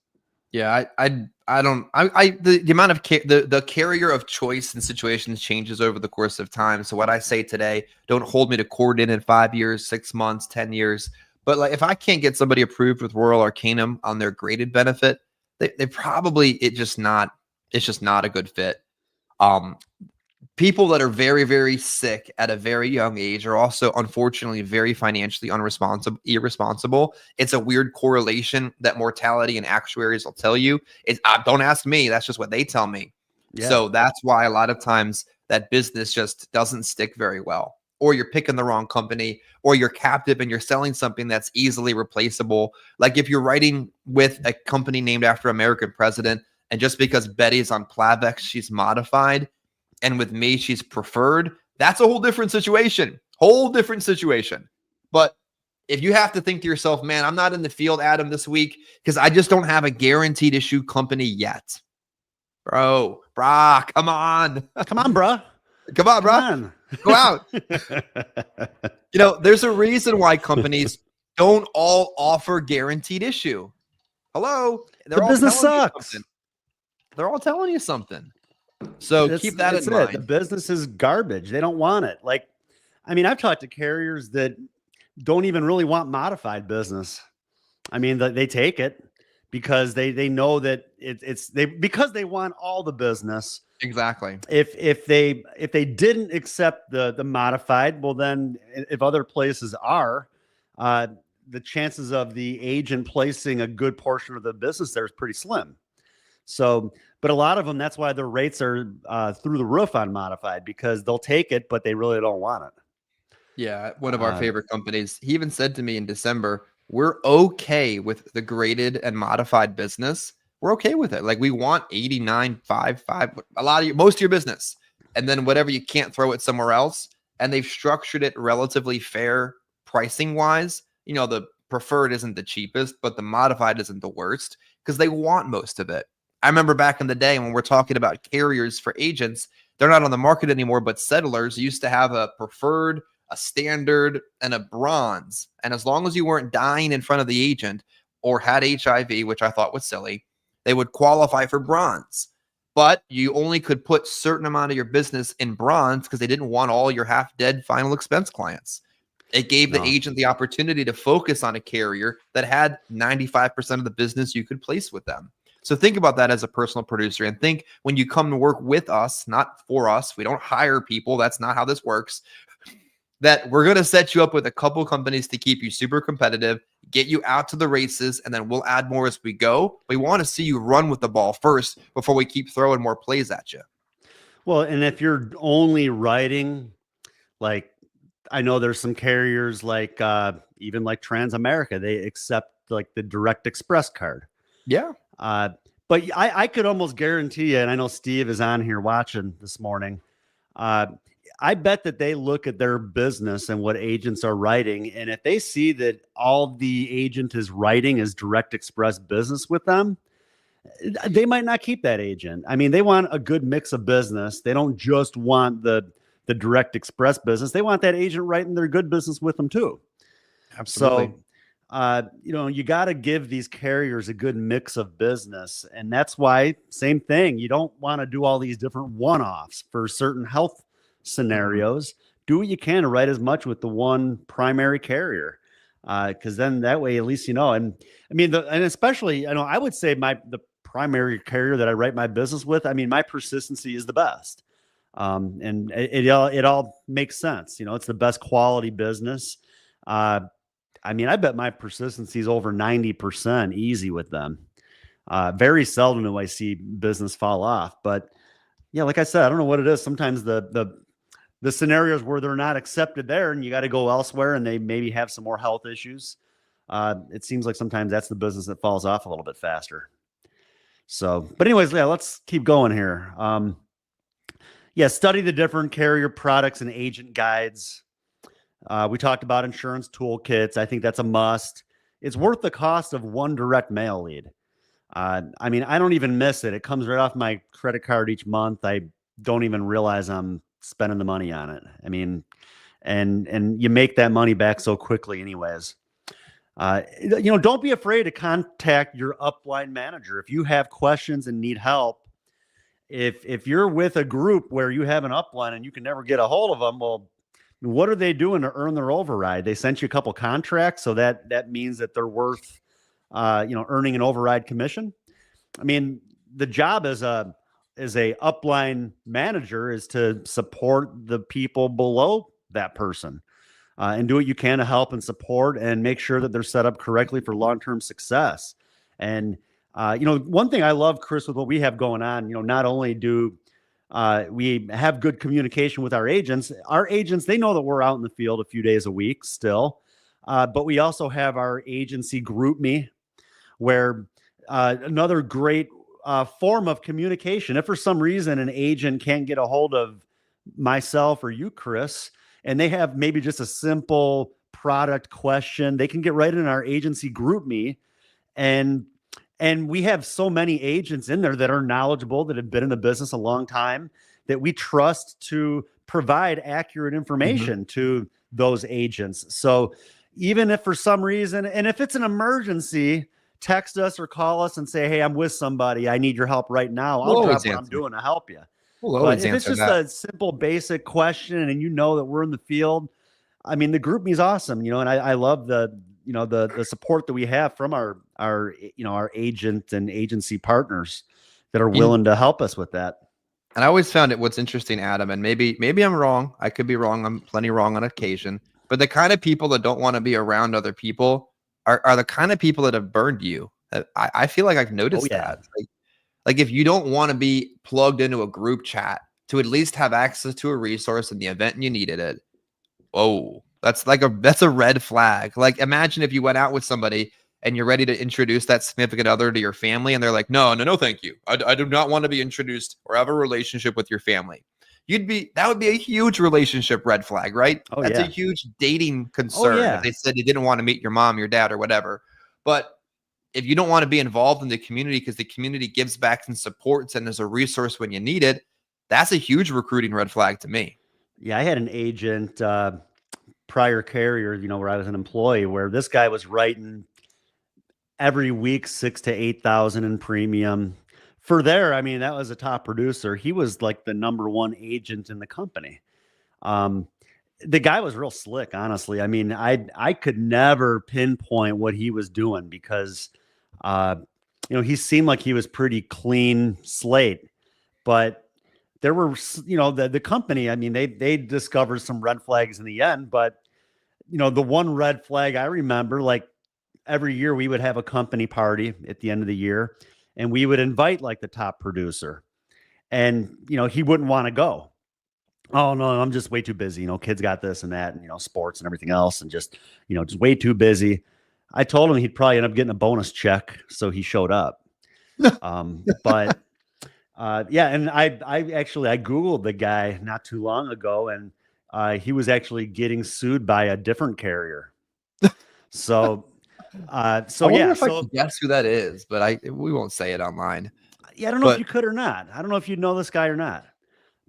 Yeah, the amount of the carrier of choice in situations changes over the course of time. So what I say today, don't hold me to court in 5 years, 6 months, 10 years. But like, if I can't get somebody approved with Royal Arcanum on their graded benefit, they probably it's just not a good fit. Um, People that are very, very sick at a very young age are also unfortunately very financially irresponsible. It's a weird correlation that mortality and actuaries will tell you. Don't ask me. That's just what they tell me. Yeah. So that's why a lot of times that business just doesn't stick very well. Or you're picking the wrong company, or you're captive and you're selling something that's easily replaceable. Like if you're writing with a company named after American president, and just because Betty's on Plavix, she's modified, and with me, she's preferred. That's a whole different situation. But if you have to think to yourself, man, I'm not in the field, Adam, this week because I just don't have a guaranteed issue company yet. Brah, come on. Come on, bro. Come on, bro. Go out. There's a reason why companies don't all offer guaranteed issue. Hello. The business sucks. They're all telling you something. So keep that in mind. The business is garbage. They don't want it. Like, I mean, I've talked to carriers that don't even really want modified business. I mean, they take it because they know that because they want all the business. Exactly. If they didn't accept the modified, well, then if other places are, the chances of the agent placing a good portion of the business there is pretty slim. So, but a lot of them, that's why their rates are through the roof on modified, because they'll take it, but they really don't want it. Yeah. One of our favorite companies, he even said to me in December, we're okay with the graded and modified business. We're okay with it. Like we want 89.55, most of your business. And then whatever you can't throw it somewhere else. And they've structured it relatively fair pricing wise. The preferred isn't the cheapest, but the modified isn't the worst because they want most of it. I remember back in the day when we're talking about carriers for agents, they're not on the market anymore, but settlers used to have a preferred, a standard, and a bronze. And as long as you weren't dying in front of the agent or had HIV, which I thought was silly, they would qualify for bronze. But you only could put certain amount of your business in bronze because they didn't want all your half-dead final expense clients. It gave the agent the opportunity to focus on a carrier that had 95% of the business you could place with them. So think about that as a personal producer, and think when you come to work with us, not for us, we don't hire people. That's not how this works. That we're going to set you up with a couple companies to keep you super competitive, get you out to the races, and then we'll add more as we go. We want to see you run with the ball first before we keep throwing more plays at you. Well, and if you're only writing, like, I know there's some carriers like even like Transamerica, they accept like the Direct Express card. Yeah. But I could almost guarantee you, and I know Steve is on here watching this morning. I bet that they look at their business and what agents are writing. And if they see that all the agent is writing is Direct Express business with them, they might not keep that agent. I mean, they want a good mix of business. They don't just want the Direct Express business. They want that agent writing their good business with them too. Absolutely. So, you got to give these carriers a good mix of business. And that's why, same thing, you don't want to do all these different one-offs for certain health scenarios. Do what you can to write as much with the one primary carrier. Because then that way, at least, and I mean, and especially, I would say the primary carrier that I write my business with, I mean, my persistency is the best. And it all makes sense. It's the best quality business. I mean, I bet my persistency is over 90% easy with them. Very seldom do I see business fall off. But yeah, like I said, I don't know what it is. Sometimes the scenarios where they're not accepted there and you got to go elsewhere and they maybe have some more health issues. It seems like sometimes that's the business that falls off a little bit faster. So, but anyways, yeah, let's keep going here. Study the different carrier products and agent guides. We talked about insurance toolkits. I think that's a must. It's worth the cost of one direct mail lead. I mean, I don't even miss it. It comes right off my credit card each month. I don't even realize I'm spending the money on it. I mean, and you make that money back so quickly anyways. Don't be afraid to contact your upline manager. If you have questions and need help, if you're with a group where you have an upline and you can never get a hold of them, well, what are they doing to earn their override? They sent you a couple contracts, so that means that they're worth, earning an override commission. I mean, the job as a upline manager is to support the people below that person, and do what you can to help and support and make sure that they're set up correctly for long-term success. And one thing I love, Chris, with what we have going on, not only do we have good communication with our agents, they know that we're out in the field a few days a week still, but we also have our agency group me, where another great form of communication. If for some reason an agent can't get a hold of myself or you, Chris, and they have maybe just a simple product question, they can get right in our agency group me. And we have so many agents in there that are knowledgeable, that have been in the business a long time, that we trust to provide accurate information to those agents. So even if for some reason, and if it's an emergency, text us or call us and say, hey, I'm with somebody, I need your help right now. I'll drop what I'm doing to help you. But if it's just a simple, basic question and you know that we're in the field, I mean, the group me is awesome, and I love the support that we have from our agent and agency partners that are willing to help us with that. And I always found it, what's interesting, Adam, and maybe I'm wrong. I could be wrong. I'm plenty wrong on occasion, but the kind of people that don't want to be around other people are the kind of people that have burned you. I feel like I've noticed that. Like if you don't want to be plugged into a group chat to at least have access to a resource in the event you needed it. Whoa, that's a red flag. Like imagine if you went out with somebody and you're ready to introduce that significant other to your family, and they're like, no, thank you. I do not want to be introduced or have a relationship with your family. That would be a huge relationship red flag, right? That's a huge dating concern. If they said you didn't want to meet your mom, your dad, or whatever. But if you don't want to be involved in the community because the community gives back and supports and is a resource when you need it, that's a huge recruiting red flag to me. Yeah, I had an agent, prior carrier, where I was an employee, where this guy was writing every week 6,000 to 8,000 in premium. For there, I mean, that was a top producer. He was like the number one agent in the company. The guy was real slick, honestly. I mean, I could never pinpoint what he was doing because, he seemed like he was pretty clean slate, but there were, the company, I mean, they discovered some red flags in the end, but the one red flag I remember, like every year we would have a company party at the end of the year and we would invite like the top producer, and, he wouldn't want to go. Oh no, I'm just way too busy. Kids got this and that, and, sports and everything else. And just way too busy. I told him he'd probably end up getting a bonus check. So he showed up. But and I Googled the guy not too long ago, and he was actually getting sued by a different carrier. So I wonder if I can guess who that is, but we won't say it online. Yeah, I don't know if you could or not. I don't know if you know this guy or not.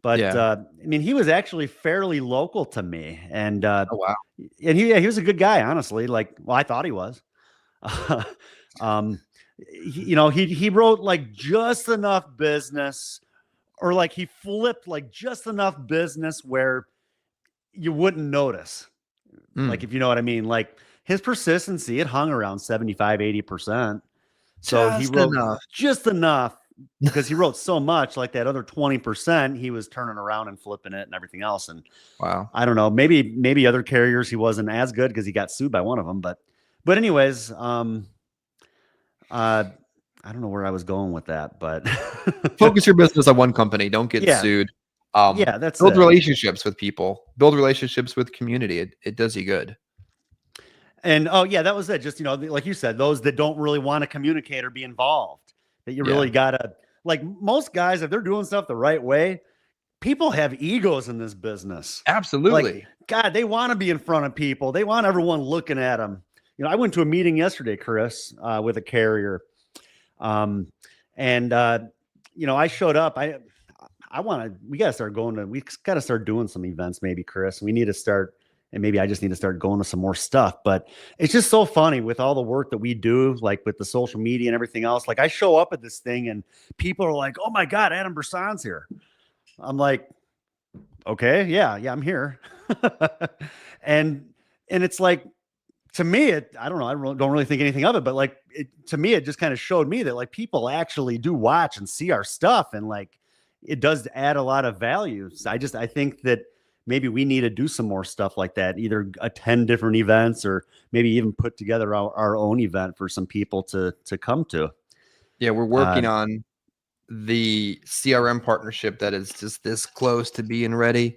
But I mean, he was actually fairly local to me, and oh wow, and he was a good guy, honestly. Like, well, I thought he was. He wrote like just enough business, or like he flipped like just enough business where you wouldn't notice. Like, if you know what I mean. Like his persistency, it hung around 75, 80%. So he wrote just enough. Because he wrote so much, like that other 20%, he was turning around and flipping it and everything else. And wow, I don't know, maybe other carriers he wasn't as good because he got sued by one of them. But anyways, I don't know where I was going with that, but focus your business on one company. Don't get sued. That's build relationships with people. Build relationships with community. It does you good. And that was it. Just like you said, those that don't really want to communicate or be involved. That you really gotta, like most guys, if they're doing stuff the right way, people have egos in this business. Absolutely. Like, God, they want to be in front of people. They want everyone looking at them. I went to a meeting yesterday, Chris, with a carrier. I showed up. We got to start doing some events, maybe, Chris. We need to start and maybe I just need to start going to some more stuff. But it's just so funny with all the work that we do, like with the social media and everything else. Like I show up at this thing and people are like, "Oh my God, Adam Brsan's here." I'm like, "Okay, yeah, I'm here." and it's like, to me, I don't know, don't really think anything of it, but like to me, it just kind of showed me that like people actually do watch and see our stuff, and like it does add a lot of value. So I think that maybe we need to do some more stuff like that, either attend different events or maybe even put together our own event for some people to come to. Yeah, we're working on the CRM partnership that is just this close to being ready.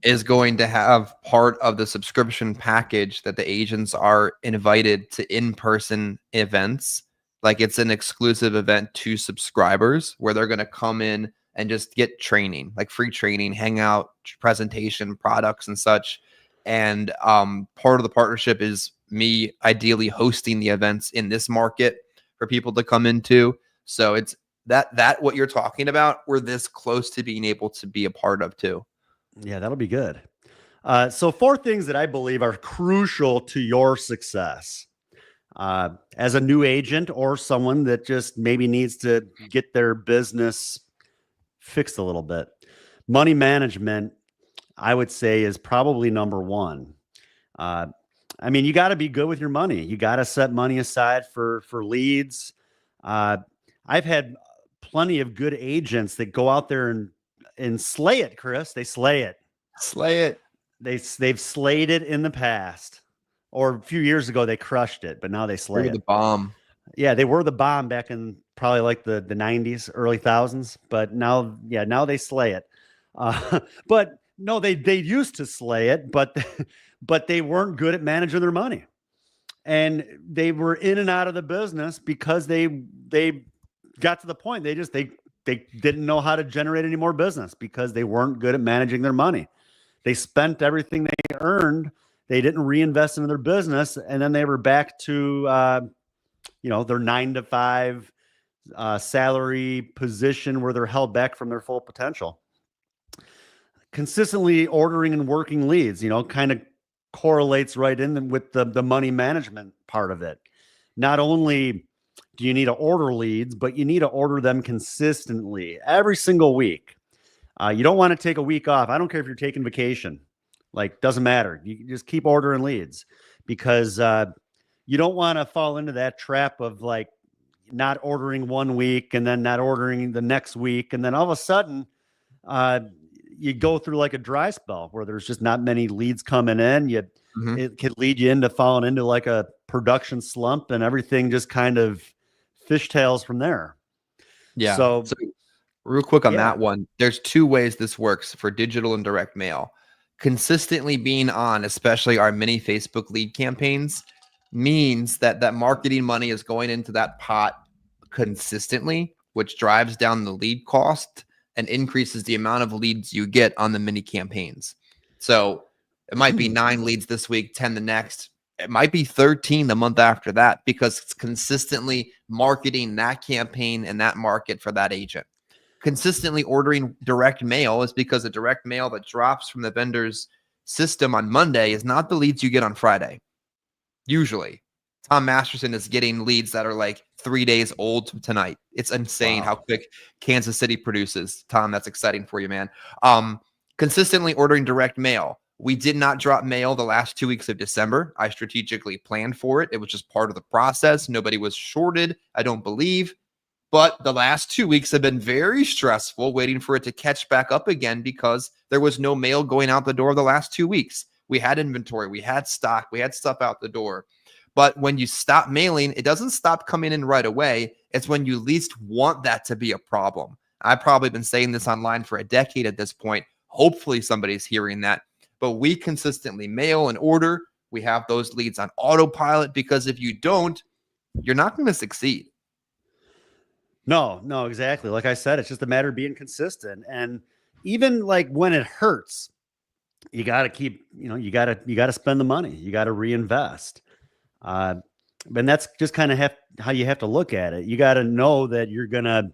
Is going to have part of the subscription package that the agents are invited to in-person events. Like it's an exclusive event to subscribers where they're going to come in and just get training, like free training, hangout, presentation, products and such. And part of the partnership is me ideally hosting the events in this market for people to come into. So it's that what you're talking about, we're this close to being able to be a part of too. Yeah, that'll be good. So 4 things that I believe are crucial to your success as a new agent or someone that just maybe needs to get their business fixed a little bit. Money management, I would say, is probably number 1. I mean, you got to be good with your money. You got to set money aside for leads. I've had plenty of good agents that go out there and slay it, Chris. They slay it. Slay it. They've slayed it in the past, or a few years ago they crushed it, but now they slay it. The bomb. Yeah, they were the bomb back in probably like the 90s, early thousands, but now they slay it. But no, they used to slay it, but they weren't good at managing their money, and they were in and out of the business because they got to the point they didn't know how to generate any more business because they weren't good at managing their money. They spent everything they earned. They didn't reinvest into their business. And then they were back to, their 9-to-5 salary position where they're held back from their full potential. Consistently ordering and working leads, kind of correlates right in with the money management part of it. Not only do you need to order leads, but you need to order them consistently every single week. You don't want to take a week off. I don't care if you're taking vacation, like doesn't matter. You just keep ordering leads because you don't want to fall into that trap of like not ordering one week and then not ordering the next week. And then all of a sudden you go through like a dry spell where there's just not many leads coming in. It could lead you into falling into like a production slump and everything just kind of fishtails from there. Yeah. So real quick on that one, there's 2 ways this works for digital and direct mail. Consistently being on, especially our mini Facebook lead campaigns, means that marketing money is going into that pot consistently, which drives down the lead cost and increases the amount of leads you get on the mini campaigns. So it might be 9 leads this week, 10 the next. It might be 13 the month after that because it's consistently marketing that campaign and that market for that agent. Consistently ordering direct mail is because the direct mail that drops from the vendor's system on Monday is not the leads you get on Friday. Usually, Tom Masterson is getting leads that are like 3 days old tonight. It's insane how quick Kansas City produces. Tom, that's exciting for you, man. Consistently ordering direct mail. We did not drop mail the last 2 weeks of December. I strategically planned for it. It was just part of the process. Nobody was shorted, I don't believe. But the last 2 weeks have been very stressful, waiting for it to catch back up again because there was no mail going out the door the last 2 weeks. We had inventory, we had stock, we had stuff out the door. But when you stop mailing, it doesn't stop coming in right away. It's when you least want that to be a problem. I've probably been saying this online for a decade at this point. Hopefully somebody's hearing that. But we consistently mail and order. We have those leads on autopilot because if you don't, you're not going to succeed. No, exactly. Like I said, it's just a matter of being consistent. And even like when it hurts, you got to keep, you got to spend the money. You got to reinvest. And that's just kind of how you have to look at it. You got to know that you're going to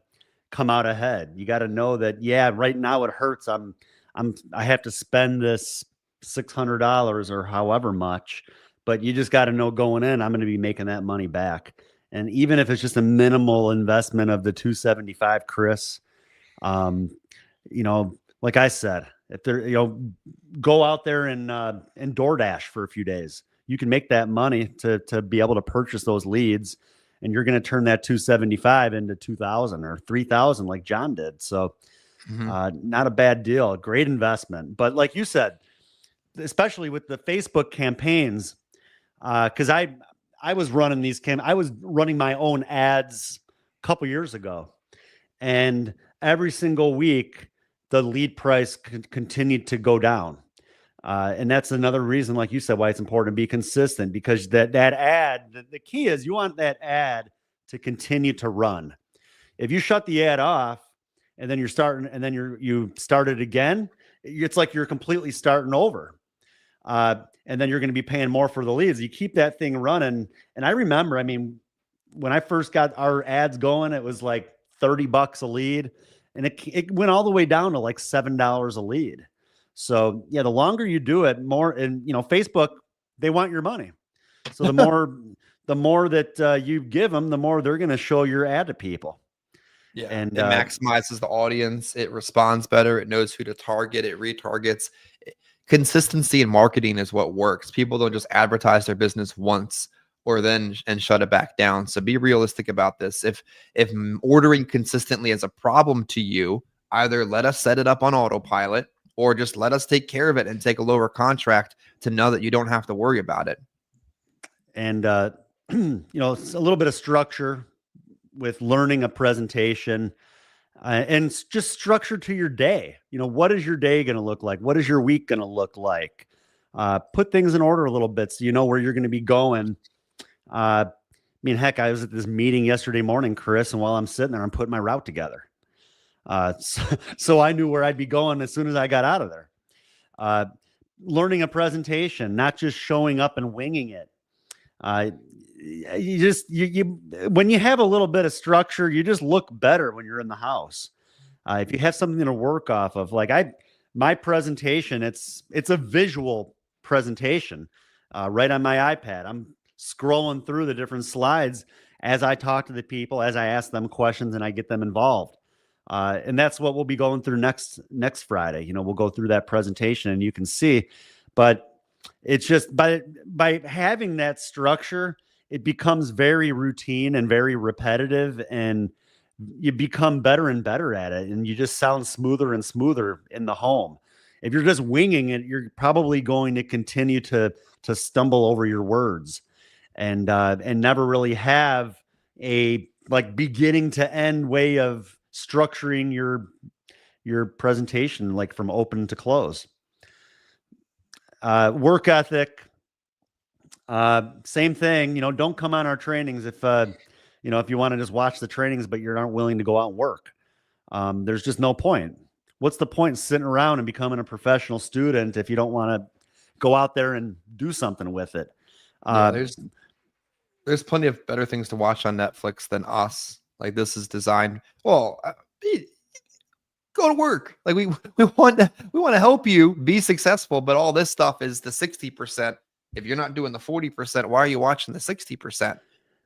come out ahead. You got to know that, right now it hurts. I have to spend this $600 or however much, but you just got to know going in, I'm going to be making that money back. And even if it's just a minimal investment of the 275, Chris, like I said, if they're, go out there and DoorDash for a few days, you can make that money to be able to purchase those leads, and you're going to turn that 275 into 2,000 or 3,000 like John did. So not a bad deal. Great investment. But like you said, especially with the Facebook campaigns, because I was running I was running my own ads a couple years ago, and every single week the lead price continued to go down. And that's another reason, like you said, why it's important to be consistent, because that ad, the key is you want that ad to continue to run. If you shut the ad off and then you start it again, it's like you're completely starting over. And then you're going to be paying more for the leads. You keep that thing running. And I remember, when I first got our ads going, it was like $30 a lead, and it went all the way down to like $7 a lead. So yeah, the longer you do it, more, and Facebook, they want your money. So the more that you give them, the more they're going to show your ad to people. Yeah, and it maximizes the audience. It responds better. It knows who to target. It retargets. Consistency in marketing is what works. People don't just advertise their business once and shut it back down. So be realistic about this. If ordering consistently is a problem to you, either let us set it up on autopilot, or just let us take care of it and take a lower contract to know that you don't have to worry about it. And it's a little bit of structure with learning a presentation, and just structure to your day. What is your day going to look like? What is your week going to look like? Put things in order a little bit so you know where you're going to be going. Heck, I was at this meeting yesterday morning, Chris, and while I'm sitting there, I'm putting my route together. So I knew where I'd be going as soon as I got out of there. Learning a presentation, not just showing up and winging it. When you have a little bit of structure, you just look better when you're in the house. If you have something to work off of, like my presentation, it's a visual presentation, right on my iPad. I'm scrolling through the different slides as I talk to the people, as I ask them questions and I get them involved. And that's what we'll be going through next Friday. We'll go through that presentation and you can see, but it's just by having that structure, it becomes very routine and very repetitive, and you become better and better at it. And you just sound smoother and smoother in the home. If you're just winging it, you're probably going to continue to stumble over your words and never really have a beginning to end way of structuring your presentation, like from open to close. Work ethic, same thing. Don't come on our trainings if you want to just watch the trainings but you aren't willing to go out and work. There's just no point. What's the point in sitting around and becoming a professional student if you don't want to go out there and do something with it? There's plenty of better things to watch on Netflix than us. Like, this is designed. Well, go to work. Like, we want to help you be successful, but all this stuff is the 60%. If you're not doing the 40%, why are you watching the 60%?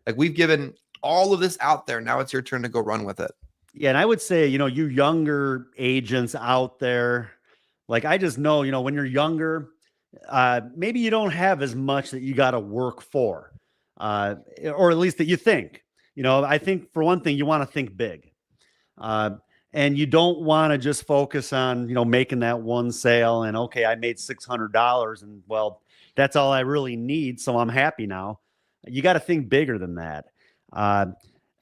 Like, we've given all of this out there. Now it's your turn to go run with it. Yeah, and I would say, you younger agents out there, like, I just know, when you're younger, maybe you don't have as much that you got to work for, or at least that you think. I think, for one thing, you want to think big, and you don't want to just focus on, making that one sale and, okay, I made $600 and, well, that's all I really need, so I'm happy now. You got to think bigger than that.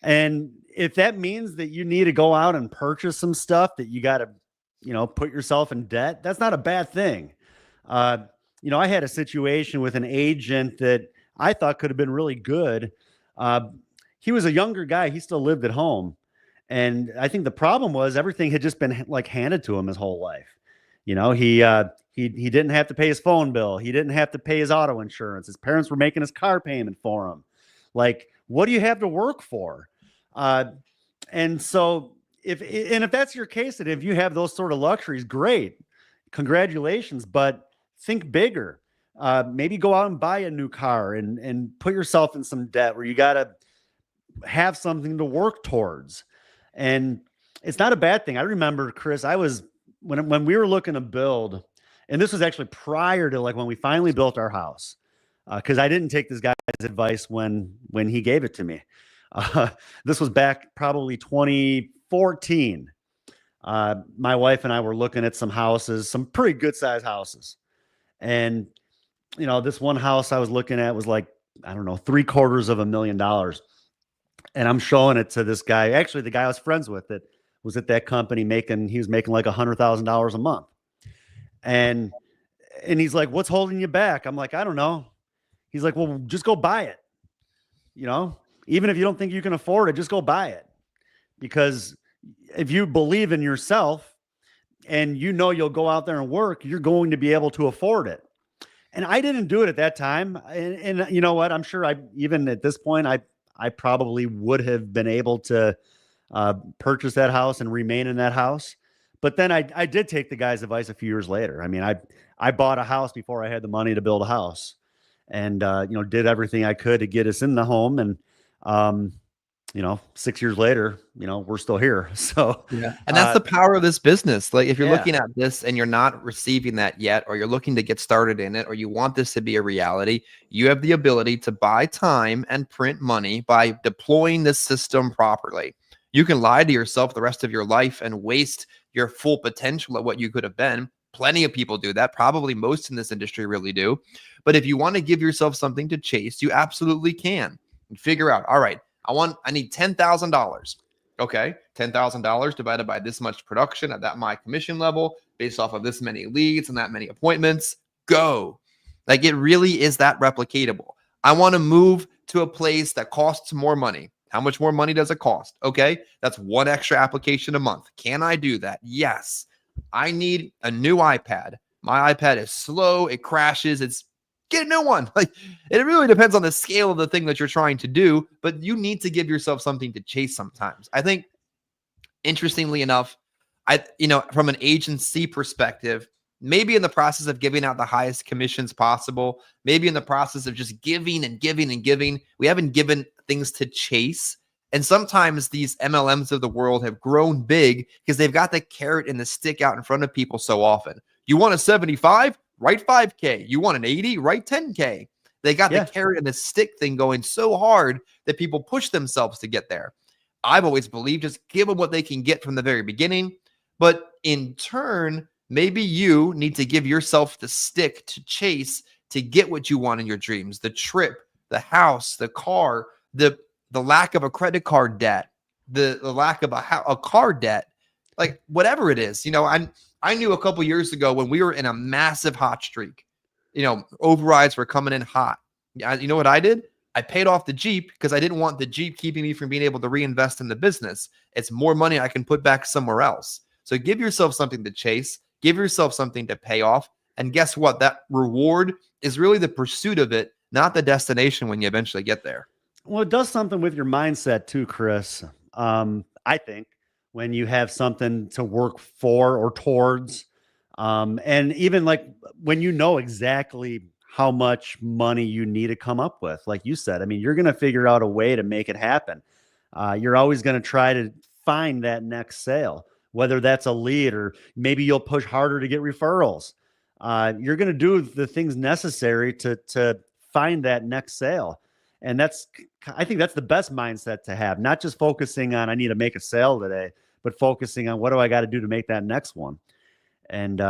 And if that means that you need to go out and purchase some stuff that you got to, put yourself in debt, that's not a bad thing. I had a situation with an agent that I thought could have been really good. He was a younger guy. He still lived at home. And I think the problem was everything had just been handed to him his whole life. He didn't have to pay his phone bill. He didn't have to pay his auto insurance. His parents were making his car payment for him. Like, what do you have to work for? And so if that's your case, and if you have those sort of luxuries, great, congratulations. But think bigger. Maybe go out and buy a new car and put yourself in some debt where you got to have something to work towards. And it's not a bad thing. I remember, Chris, when we were looking to build, and this was actually prior to like when we finally built our house, because I didn't take this guy's advice when he gave it to me. This was back probably 2014. My wife and I were looking at some houses, some pretty good sized houses. And, this one house I was looking at was like, I don't know, $750,000. And I'm showing it to this guy. Actually, the guy I was friends with that was at that company he was making like $100,000 a month. And he's like, what's holding you back? I'm like, I don't know. He's like, well, just go buy it. Even if you don't think you can afford it, just go buy it. Because if you believe in yourself and you'll go out there and work, you're going to be able to afford it. And I didn't do it at that time. And you know what? I'm sure even at this point, I probably would have been able to purchase that house and remain in that house. But then I did take the guy's advice a few years later. I mean, I bought a house before I had the money to build a house, and did everything I could to get us in the home. And 6 years later, we're still here. So yeah, and that's the power of this business. Like if you're Yeah. looking at this and you're not receiving that yet, or you're looking to get started in it, or you want this to be a reality, you have the ability to buy time and print money by deploying this system properly. You can lie to yourself the rest of your life and waste your full potential at what you could have been. Plenty of people do that. Probably most in this industry really do. But if you want to give yourself something to chase, you absolutely can. And figure out, all right, I need $10,000. Okay, $10,000 divided by this much production at my commission level, based off of this many leads and that many appointments. Go. Like it really is that replicatable. I want to move to a place that costs more money. How much more money does it cost? Okay, that's one extra application a month. Can I do that? Yes. I need a new iPad. My iPad is slow. It crashes. Get a new one. Like it really depends on the scale of the thing that you're trying to do, but you need to give yourself something to chase sometimes. I think, interestingly enough, from an agency perspective, maybe in the process of giving out the highest commissions possible, maybe in the process of just giving and giving and giving, we haven't given things to chase. And sometimes these MLMs of the world have grown big because they've got the carrot and the stick out in front of people so often. You want a 75? Write 5K. You want an 80? Write 10K. They got the carrot and the stick thing going so hard that people push themselves to get there. I've always believed just give them what they can get from the very beginning. But in turn, maybe you need to give yourself the stick to chase to get what you want in your dreams. The trip, the house, the car, the lack of a credit card debt, the lack of a car debt, like whatever it is. I knew a couple years ago when we were in a massive hot streak, overrides were coming in hot. You know what I did? I paid off the Jeep because I didn't want the Jeep keeping me from being able to reinvest in the business. It's more money I can put back somewhere else. So give yourself something to chase, give yourself something to pay off. And guess what? That reward is really the pursuit of it, not the destination when you eventually get there. Well, it does something with your mindset too, Chris. I think when you have something to work for or towards, and even like when exactly how much money you need to come up with, like you said, I mean, you're going to figure out a way to make it happen. You're always going to try to find that next sale, whether that's a lead or maybe you'll push harder to get referrals. You're going to do the things necessary to find that next sale. And I think that's the best mindset to have, not just focusing on, I need to make a sale today, but focusing on what do I got to do to make that next one. And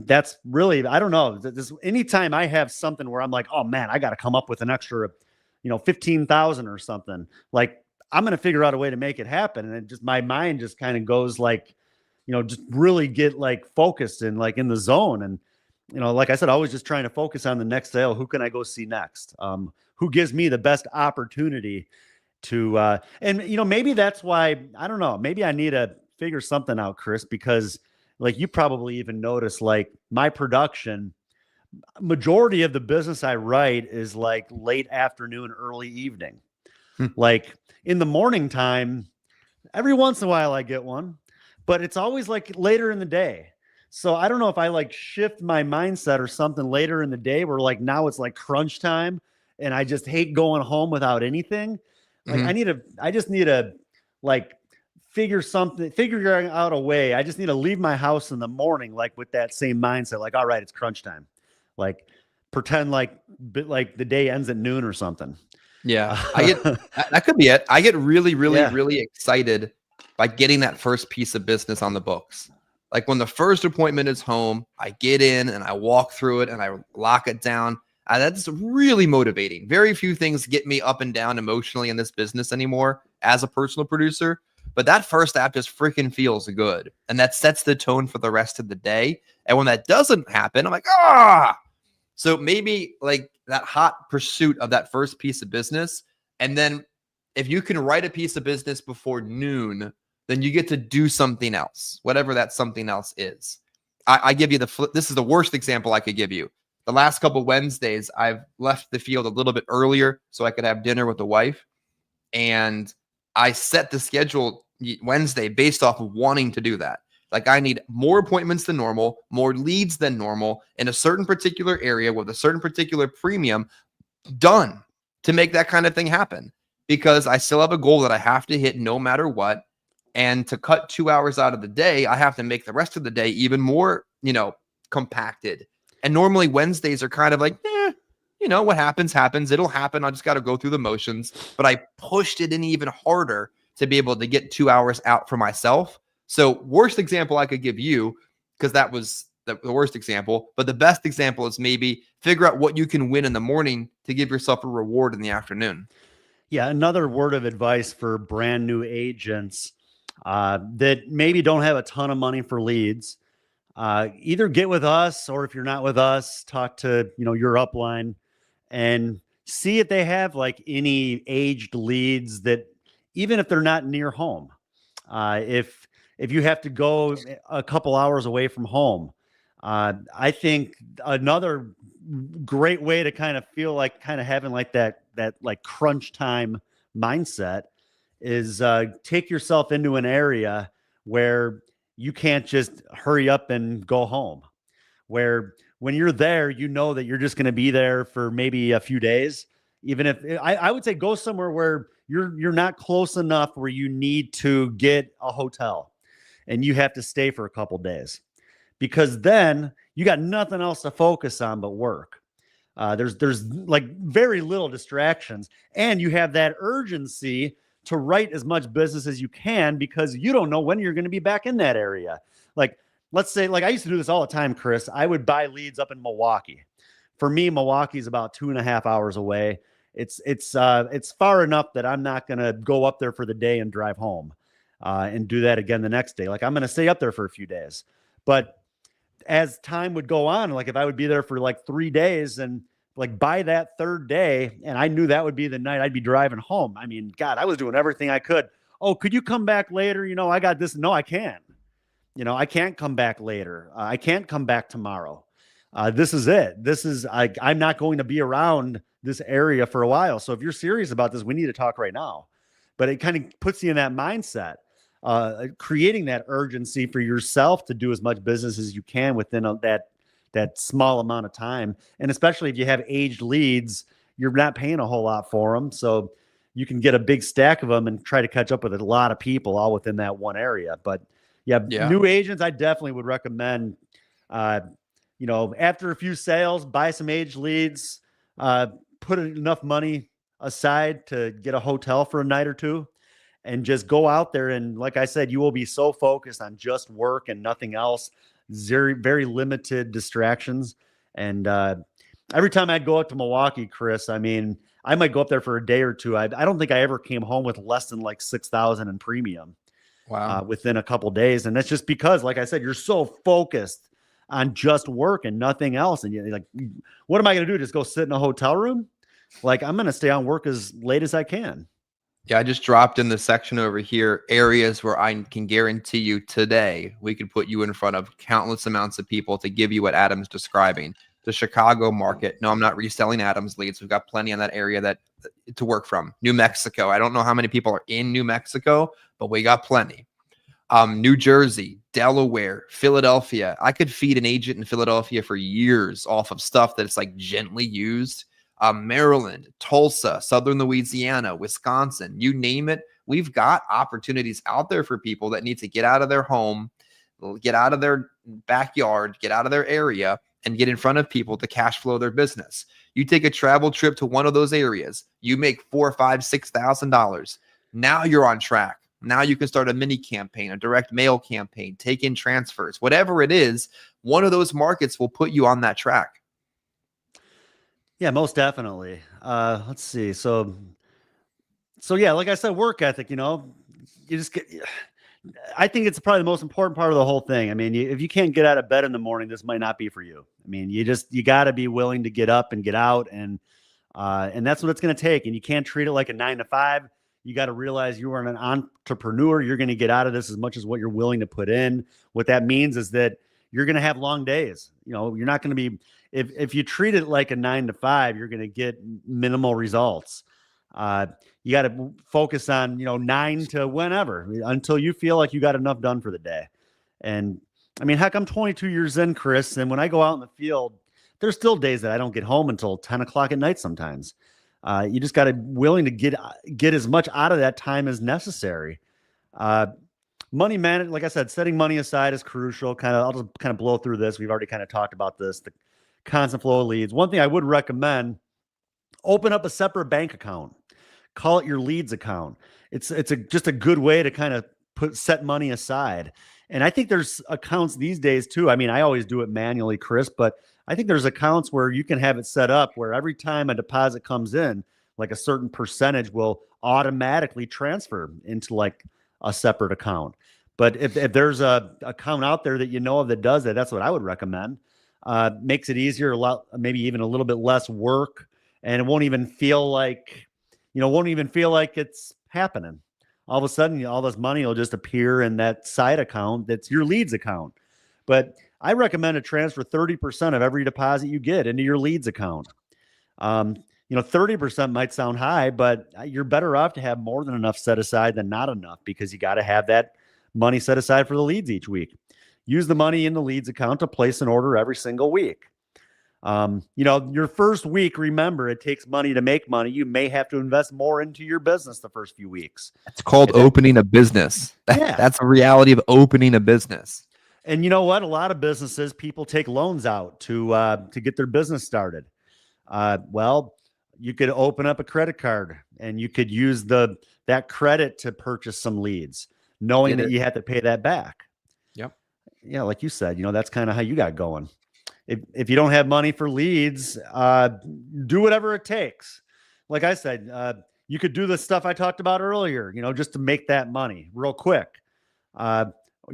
that's really, I don't know, anytime I have something where I'm like, oh man, I got to come up with an extra, 15,000 or something, like I'm going to figure out a way to make it happen. And my mind just kind of goes like, just really get like focused and like in the zone. And, like I said, always just trying to focus on the next sale. Who can I go see next? Who gives me the best opportunity to, and maybe that's why, I don't know, maybe I need to figure something out, Chris, because like you probably even notice like my production, majority of the business I write is like late afternoon, early evening. Like in the morning time, every once in a while I get one, but it's always like later in the day. So I don't know if I like shift my mindset or something later in the day where like now it's like crunch time and I just hate going home without anything. Like Mhm. I just need to like figure out a way. I just need to leave my house in the morning, like with that same mindset, like, all right, it's crunch time. Like pretend like the day ends at noon or something. Yeah, that could be it. I get really, really, Yeah. really excited by getting that first piece of business on the books. Like when the first appointment is home, I get in and I walk through it and I lock it down. That's really motivating. Very few things get me up and down emotionally in this business anymore as a personal producer. But that first app just freaking feels good. And that sets the tone for the rest of the day. And when that doesn't happen, I'm like, ah. So maybe like that hot pursuit of that first piece of business. And then if you can write a piece of business before noon, then you get to do something else, whatever that something else is. I give you the flip. This is the worst example I could give you. The last couple Wednesdays, I've left the field a little bit earlier so I could have dinner with the wife. And I set the schedule Wednesday based off of wanting to do that. Like I need more appointments than normal, more leads than normal in a certain particular area with a certain particular premium done to make that kind of thing happen. Because I still have a goal that I have to hit no matter what. And to cut 2 hours out of the day, I have to make the rest of the day even more, compacted. And normally Wednesdays are kind of like, what happens, happens. It'll happen. I just got to go through the motions. But I pushed it in even harder to be able to get 2 hours out for myself. So worst example I could give you, because that was the worst example, but the best example is maybe figure out what you can win in the morning to give yourself a reward in the afternoon. Yeah. Another word of advice for brand new agents that maybe don't have a ton of money for leads. Either get with us, or if you're not with us, talk to, your upline and see if they have like any aged leads that, even if they're not near home, if you have to go a couple hours away from home, I think another great way to kind of feel like kind of having like that like crunch time mindset is take yourself into an area where you can't just hurry up and go home, where when you're there, that you're just going to be there for maybe a few days. Even if I would say go somewhere where you're not close enough where you need to get a hotel and you have to stay for a couple days, because then you got nothing else to focus on but work. There's like very little distractions, and you have that urgency to write as much business as you can because you don't know when you're going to be back in that area. Like, let's say, like I used to do this all the time, Chris. I would buy leads up in Milwaukee. For me, Milwaukee's about 2.5 hours away. It's far enough that I'm not going to go up there for the day and drive home and do that again the next day. Like I'm going to stay up there for a few days. But as time would go on, like if I would be there for like 3 days, and like by that third day, and I knew that would be the night I'd be driving home. I mean, God, I was doing everything I could. Oh, could you come back later? I got this. No, I can't. I can't come back later. I can't come back tomorrow. This is it. I'm not going to be around this area for a while. So if you're serious about this, we need to talk right now. But it kind of puts you in that mindset, creating that urgency for yourself to do as much business as you can within that small amount of time. And especially if you have aged leads, you're not paying a whole lot for them. So you can get a big stack of them and try to catch up with a lot of people all within that one area. But yeah. New agents, I definitely would recommend, after a few sales, buy some aged leads, put enough money aside to get a hotel for a night or two, and just go out there. And like I said, you will be so focused on just work and nothing else. Very, very limited distractions. And every time I'd go up to Milwaukee, Chris, I mean, I might go up there for a day or two. I don't think I ever came home with less than like 6,000 in premium. Wow. Within a couple of days. And that's just because, like I said, you're so focused on just work and nothing else. And you're like, what am I going to do? Just go sit in a hotel room? Like, I'm going to stay on work as late as I can. Yeah, I just dropped in the section over here, areas where I can guarantee you today we could put you in front of countless amounts of people to give you what Adam's describing. The Chicago market. No, I'm not reselling Adam's leads. We've got plenty in that area to work from. New Mexico. I don't know how many people are in New Mexico, but we got plenty. New Jersey, Delaware, Philadelphia. I could feed an agent in Philadelphia for years off of stuff that's like gently used. Maryland, Tulsa, Southern Louisiana, Wisconsin, you name it. We've got opportunities out there for people that need to get out of their home, get out of their backyard, get out of their area, and get in front of people to cash flow their business. You take a travel trip to one of those areas, you make $4,000, $5,000, $6,000. Now you're on track. Now you can start a mini campaign, a direct mail campaign, take in transfers, whatever it is. One of those markets will put you on that track. Yeah, most definitely. Let's see. So yeah, like I said, work ethic, you just get, I think it's probably the most important part of the whole thing. I mean, if you can't get out of bed in the morning, this might not be for you. I mean, you got to be willing to get up and get out, and that's what it's going to take. And you can't treat it like a 9 to 5. You got to realize you are an entrepreneur. You're going to get out of this as much as what you're willing to put in. What that means is that you're going to have long days. You're not going to be, if you treat it like a 9 to 5, you're going to get minimal results. You got to focus on, 9 to whenever, until you feel like you got enough done for the day. And I mean, heck, I'm 22 years in, Chris. And when I go out in the field, there's still days that I don't get home until 10 o'clock at night sometimes. You just got to willing to get as much out of that time as necessary. Money management, like I said, setting money aside is crucial. I'll just kind of blow through this. We've already kind of talked about this, the constant flow of leads. One thing I would recommend, open up a separate bank account. Call it your leads account. It's just a good way to kind of set money aside. And I think there's accounts these days too. I mean, I always do it manually, Chris, but I think there's accounts where you can have it set up where every time a deposit comes in, like a certain percentage will automatically transfer into like a separate account. But if there's a account out there that you know of that does that, that's what I would recommend. Makes it easier, maybe even a little bit less work, and it won't even feel like it's happening. All of a sudden, all this money will just appear in that side account that's your leads account. But I recommend to transfer 30% of every deposit you get into your leads account. 30% might sound high, but you're better off to have more than enough set aside than not enough, because you got to have that money set aside for the leads each week. Use the money in the leads account to place an order every single week. Your first week, remember, it takes money to make money. You may have to invest more into your business the first few weeks. It's called opening a business. Yeah. That's a reality of opening a business. And you know what? A lot of businesses, people take loans out to get their business started. Well, you could open up a credit card and you could use that credit to purchase some leads, knowing that you have to pay that back. Yep. Yeah, like you said, that's kind of how you got going. If you don't have money for leads, do whatever it takes. Like I said, you could do the stuff I talked about earlier, just to make that money real quick.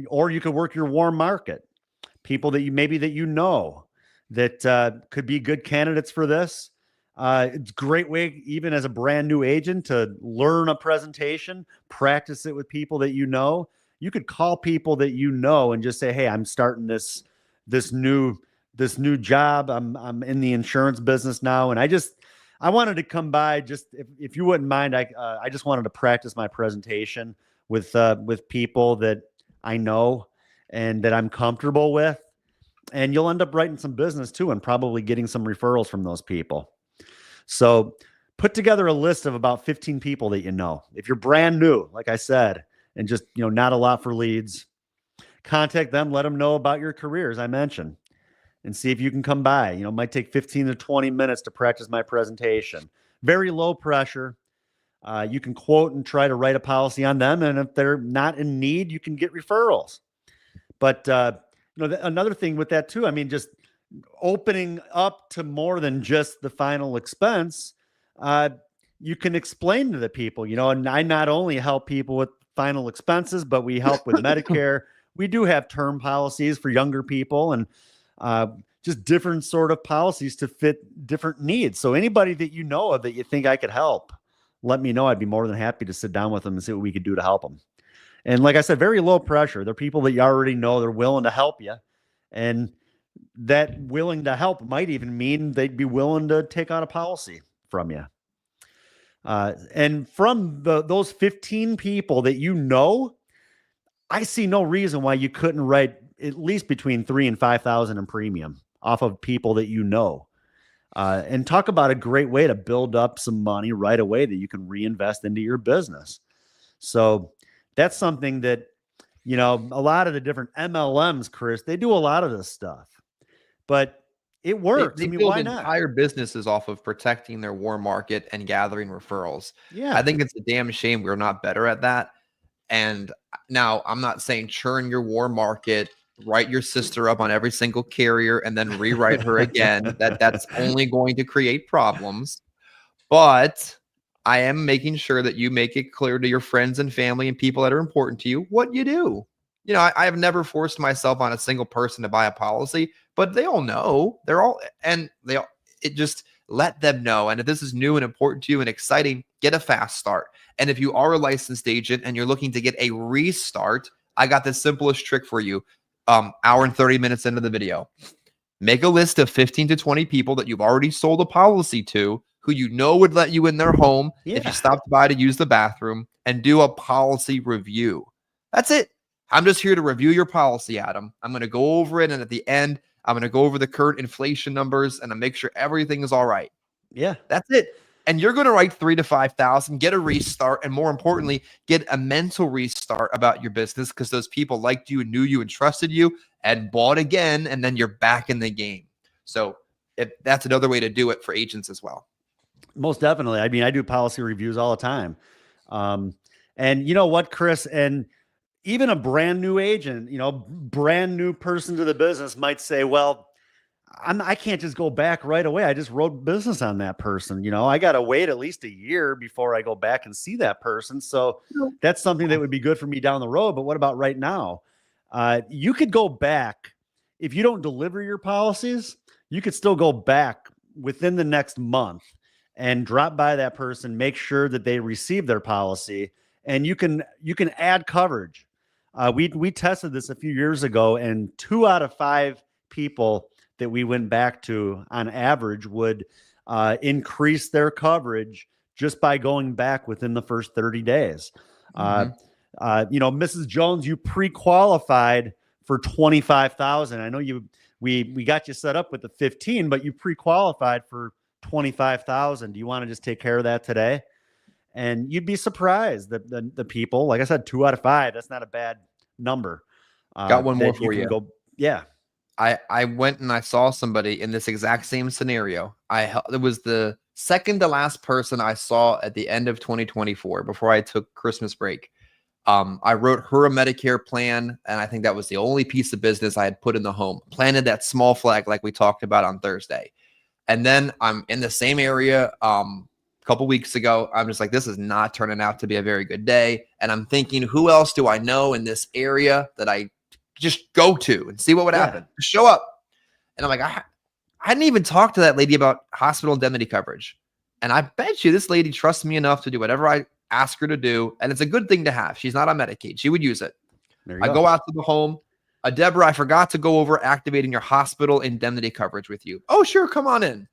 Or you could work your warm market, people that that could be good candidates for this. It's a great way, even as a brand new agent, to learn a presentation, practice it with people that you know. You could call people that you know and just say, "Hey, I'm starting this new job. I'm in the insurance business now, and I wanted to come by. Just if you wouldn't mind, I just wanted to practice my presentation with people that I know and that I'm comfortable with." And you'll end up writing some business too, and probably getting some referrals from those people. So put together a list of about 15 people that you know. If you're brand new, like I said, and just, not a lot for leads, contact them, let them know about your career, as I mentioned, and see if you can come by. It might take 15 to 20 minutes to practice my presentation. Very low pressure. You can quote and try to write a policy on them. And if they're not in need, you can get referrals. But, another thing with that too, I mean, just opening up to more than just the final expense, you can explain to the people, and I not only help people with final expenses, but we help with Medicare. We do have term policies for younger people, and just different sort of policies to fit different needs. So anybody that you know of that you think I could help, let me know. I'd be more than happy to sit down with them and see what we could do to help them. And like I said, very low pressure. They're people that you already know. They're willing to help you. And that willing to help might even mean they'd be willing to take out a policy from you. And from those 15 people that you know, I see no reason why you couldn't write at least between 3,000 and 5,000 in premium off of people that you know. And talk about a great way to build up some money right away that you can reinvest into your business. So that's something that, you know, a lot of the different MLMs, Chris, they do a lot of this stuff, but it works. They I mean, build why not? entire businesses off of protecting their warm market and gathering referrals. Yeah. I think it's a damn shame we're not better at that. And now I'm not saying churn your warm market, write your sister up on every single carrier and then rewrite her again. That's only going to create problems. But I am making sure that you make it clear to your friends and family and people that are important to you what you do. You know, I have never forced myself on a single person to buy a policy, but they all know. It just let them know. And if this is new and important to you and exciting, get a fast start. And if you are a licensed agent and you're looking to get a restart, I got the simplest trick for you. Hour and 30 minutes into the video. Make a list of 15 to 20 people that you've already sold a policy to who you know would let you in their home if you stopped by to use the bathroom, and do a policy review. That's it. I'm just here to review your policy, Adam. I'm going to go over it, and at the end, I'm going to go over the current inflation numbers and make sure everything is all right. Yeah. That's it. And you're going to write 3,000 to 5,000, get a restart, and more importantly, get a mental restart about your business because those people liked you and knew you and trusted you and bought again, and then you're back in the game. So that's another way to do it for agents as well. Most definitely. I mean, I do policy reviews all the time. And you know what, Chris, and even a brand new agent, you know, brand new person to the business might say, well, I can't just go back right away. I just wrote business on that person. You know, I got to wait at least a year before I go back and see that person. So that's something that would be good for me down the road. But what about right now? You could go back. If you don't deliver your policies, you could still go back within the next month and drop by that person, make sure that they receive their policy, and you can add coverage. We tested this a few years ago, and 2 out of 5 people that we went back to on average would increase their coverage just by going back within the first 30 days. You know, Mrs. Jones, you pre-qualified for 25,000. I know we got you set up with the 15, but you pre-qualified for 25,000. Do you want to just take care of that today? And you'd be surprised that the people, like I said, 2 out of 5, that's not a bad number. Got one more for you. Yeah. I went and I saw somebody in this exact same scenario. It was the second to last person I saw at the end of 2024 before I took Christmas break. I wrote her a Medicare plan, and I think that was the only piece of business I had put in the home. Planted that small flag like we talked about on Thursday. And then I'm in the same area a couple weeks ago. I'm just like, this is not turning out to be a very good day. And I'm thinking, who else do I know in this area that I just go to and see what would happen? Show up. And I'm like, I hadn't even talked to that lady about hospital indemnity coverage. And I bet you this lady trusts me enough to do whatever I ask her to do. And it's a good thing to have. She's not on Medicaid. She would use it. I go out to the home. Deborah, I forgot to go over activating your hospital indemnity coverage with you. Oh, sure. Come on in.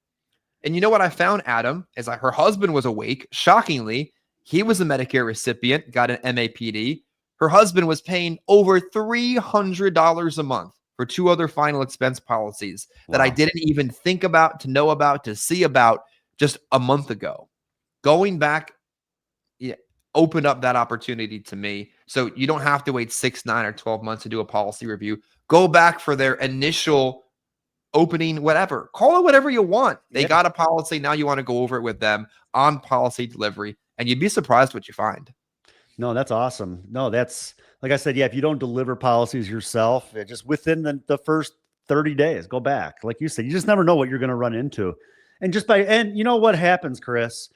And you know what I found, Adam, is her husband was awake. Shockingly, he was a Medicare recipient, got an MAPD. Her husband was paying over $300 a month for 2 other final expense policies that I didn't even think about, to know about, to see about just a month ago. Going back opened up that opportunity to me. So you don't have to wait 6, 9, or 12 months to do a policy review. Go back for their initial opening, whatever. Call it whatever you want. They got a policy. Now you want to go over it with them on policy delivery, and you'd be surprised what you find. No, that's awesome. No, that's, like I said, if you don't deliver policies yourself, just within the first 30 days, go back. Like you said, you just never know what you're going to run into. And and you know what happens, Chris?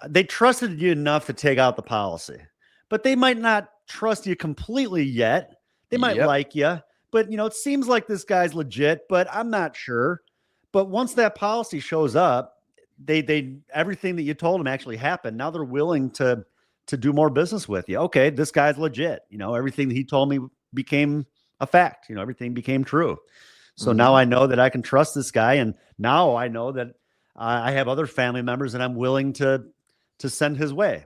They trusted you enough to take out the policy, but they might not trust you completely yet. They might like you, but you know, it seems like this guy's legit, but I'm not sure. But once that policy shows up, they everything that you told them actually happened. Now they're willing to do more business with you. Okay, this guy's legit. You know, everything that he told me became a fact. You know, everything became true. So now I know that I can trust this guy, and now I know that I have other family members that I'm willing to send his way.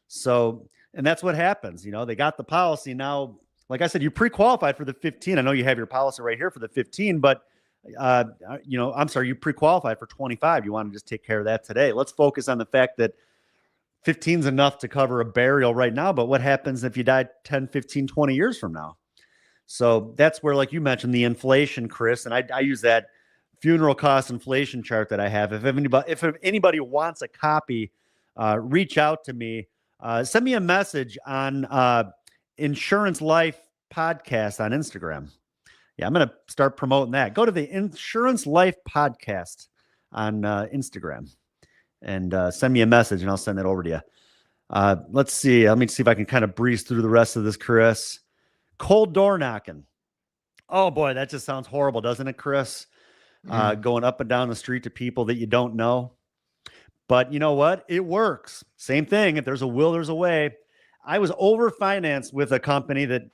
So And that's what happens. They got the policy now. Like I said, you pre-qualified for the 15. I know you have your policy right here for the 15, but I'm sorry, you pre-qualified for 25. You want to just take care of that today. Let's focus on the fact that 15 is enough to cover a burial right now. But what happens if you die 10, 15, 20 years from now? So that's where, like you mentioned, the inflation, Chris, and I use that funeral cost inflation chart that I have. If anybody wants a copy, reach out to me. Send me a message on Insurance Life Podcast on Instagram. Yeah, I'm going to start promoting that. Go to the Insurance Life Podcast on Instagram and send me a message, and I'll send it over to you. Let's see. Let me see if I can kind of breeze through the rest of this, Chris. Cold door knocking. Oh, boy, that just sounds horrible, doesn't it, Chris? Going up and down the street to people that you don't know. But you know what? It works. Same thing. If there's a will, there's a way. I was overfinanced with a company that,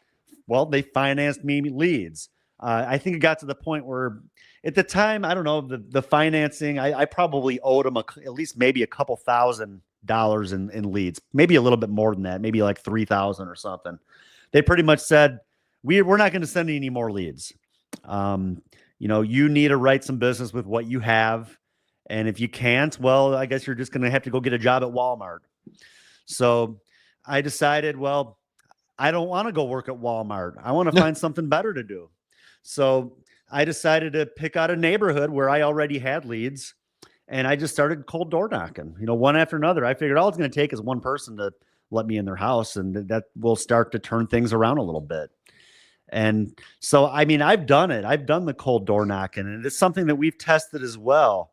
well, they financed me leads. I think it got to the point where at the time, I don't know, the financing, I probably owed them at least maybe a couple $1,000s in leads, maybe a little bit more than that, maybe like 3,000 or something. They pretty much said, we're not going to send any more leads. You need to write some business with what you have. And if you can't, well, I guess you're just going to have to go get a job at Walmart. So I decided, well, I don't want to go work at Walmart. I want to find something better to do. So I decided to pick out a neighborhood where I already had leads, and I just started cold door knocking, one after another. I figured all it's going to take is one person to let me in their house, and that will start to turn things around a little bit. And so, I mean, I've done it. I've done the cold door knocking, and it's something that we've tested as well.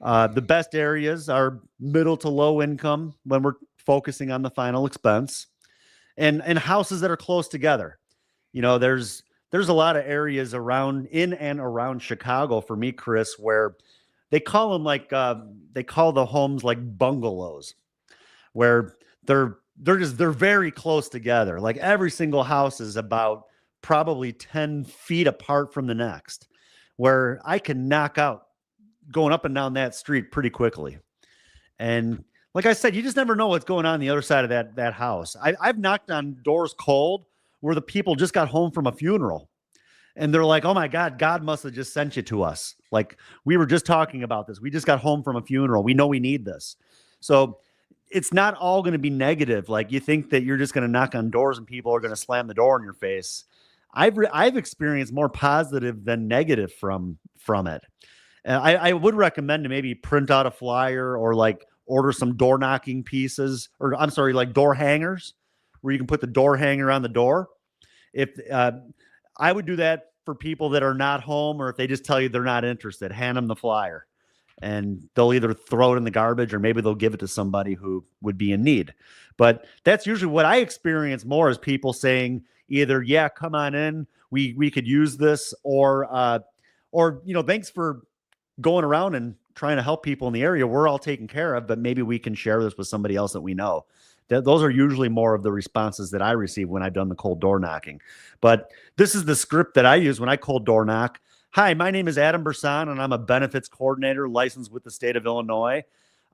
The best areas are middle to low income when we're focusing on the final expense, and houses that are close together. There's a lot of areas in and around Chicago for me, Chris, where they call them they call the homes like bungalows, where they're very close together. Like every single house is about probably 10 feet apart from the next, where I can knock out going up and down that street pretty quickly. And like I said, you just never know what's going on the other side of that house. I've knocked on doors cold where the people just got home from a funeral, and they're like, oh my God, God must have just sent you to us. Like, we were just talking about this. We just got home from a funeral. We know we need this. So it's not all going to be negative. Like, you think that you're just going to knock on doors and people are going to slam the door in your face. I've experienced more positive than negative from it. And I would recommend to maybe print out a flyer or like order some door knocking pieces, or I'm sorry, like door hangers, where you can put the door hanger on the door. If I would do that for people that are not home, or if they just tell you they're not interested, hand them the flyer, and they'll either throw it in the garbage or maybe they'll give it to somebody who would be in need. But that's usually what I experience more, is people saying either, yeah, come on in, we could use this, or thanks for going around and trying to help people in the area. We're all taken care of, but maybe we can share this with somebody else that we know. Those are usually more of the responses that I receive when I've done the cold door knocking. But this is the script that I use when I cold door knock. Hi, my name is Adam Brsan, and I'm a benefits coordinator licensed with the state of Illinois.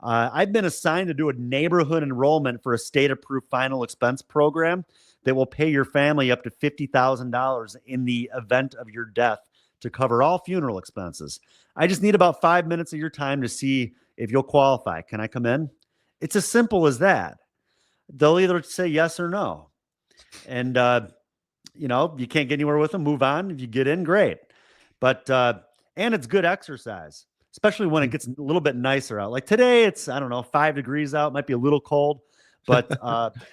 I've been assigned to do a neighborhood enrollment for a state-approved final expense program that will pay your family up to $50,000 in the event of your death to cover all funeral expenses. I just need about 5 minutes of your time to see if you'll qualify. Can I come in? It's as simple as that. They'll either say yes or no. And, you can't get anywhere with them, move on. If you get in, great. But, and it's good exercise, especially when it gets a little bit nicer out. Like today, it's, 5 degrees out, might be a little cold. But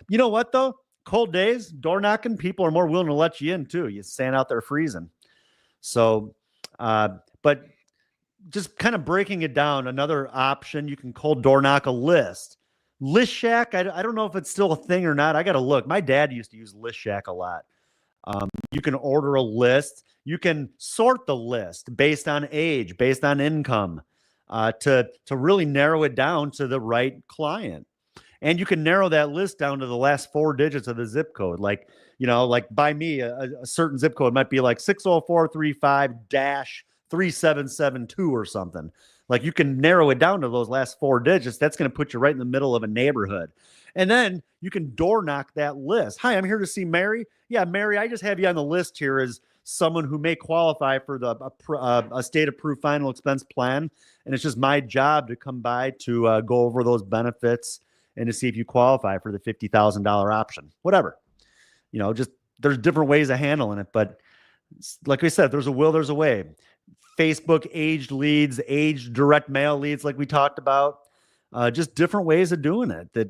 you know what, though? Cold days, door knocking, people are more willing to let you in, too. You stand out there freezing. So, but just kind of breaking it down, another option, you can cold door knock a list. List Shack, I don't know if it's still a thing or not. I got to look. My dad used to use List Shack a lot. You can order a list. You can sort the list based on age, based on income, to really narrow it down to the right client. And you can narrow that list down to the last 4 digits of the zip code. Like by me, a certain zip code might be like 60435-3772 or something. Like you can narrow it down to those last 4 digits. That's going to put you right in the middle of a neighborhood. And then you can door knock that list. Hi, I'm here to see Mary. Yeah, Mary, I just have you on the list here as someone who may qualify for a state approved final expense plan. And it's just my job to come by to go over those benefits and to see if you qualify for the $50,000 option, whatever. Just there's different ways of handling it. But like we said, there's a will, there's a way. Facebook aged leads, aged direct mail leads, like we talked about. Just different ways of doing it that,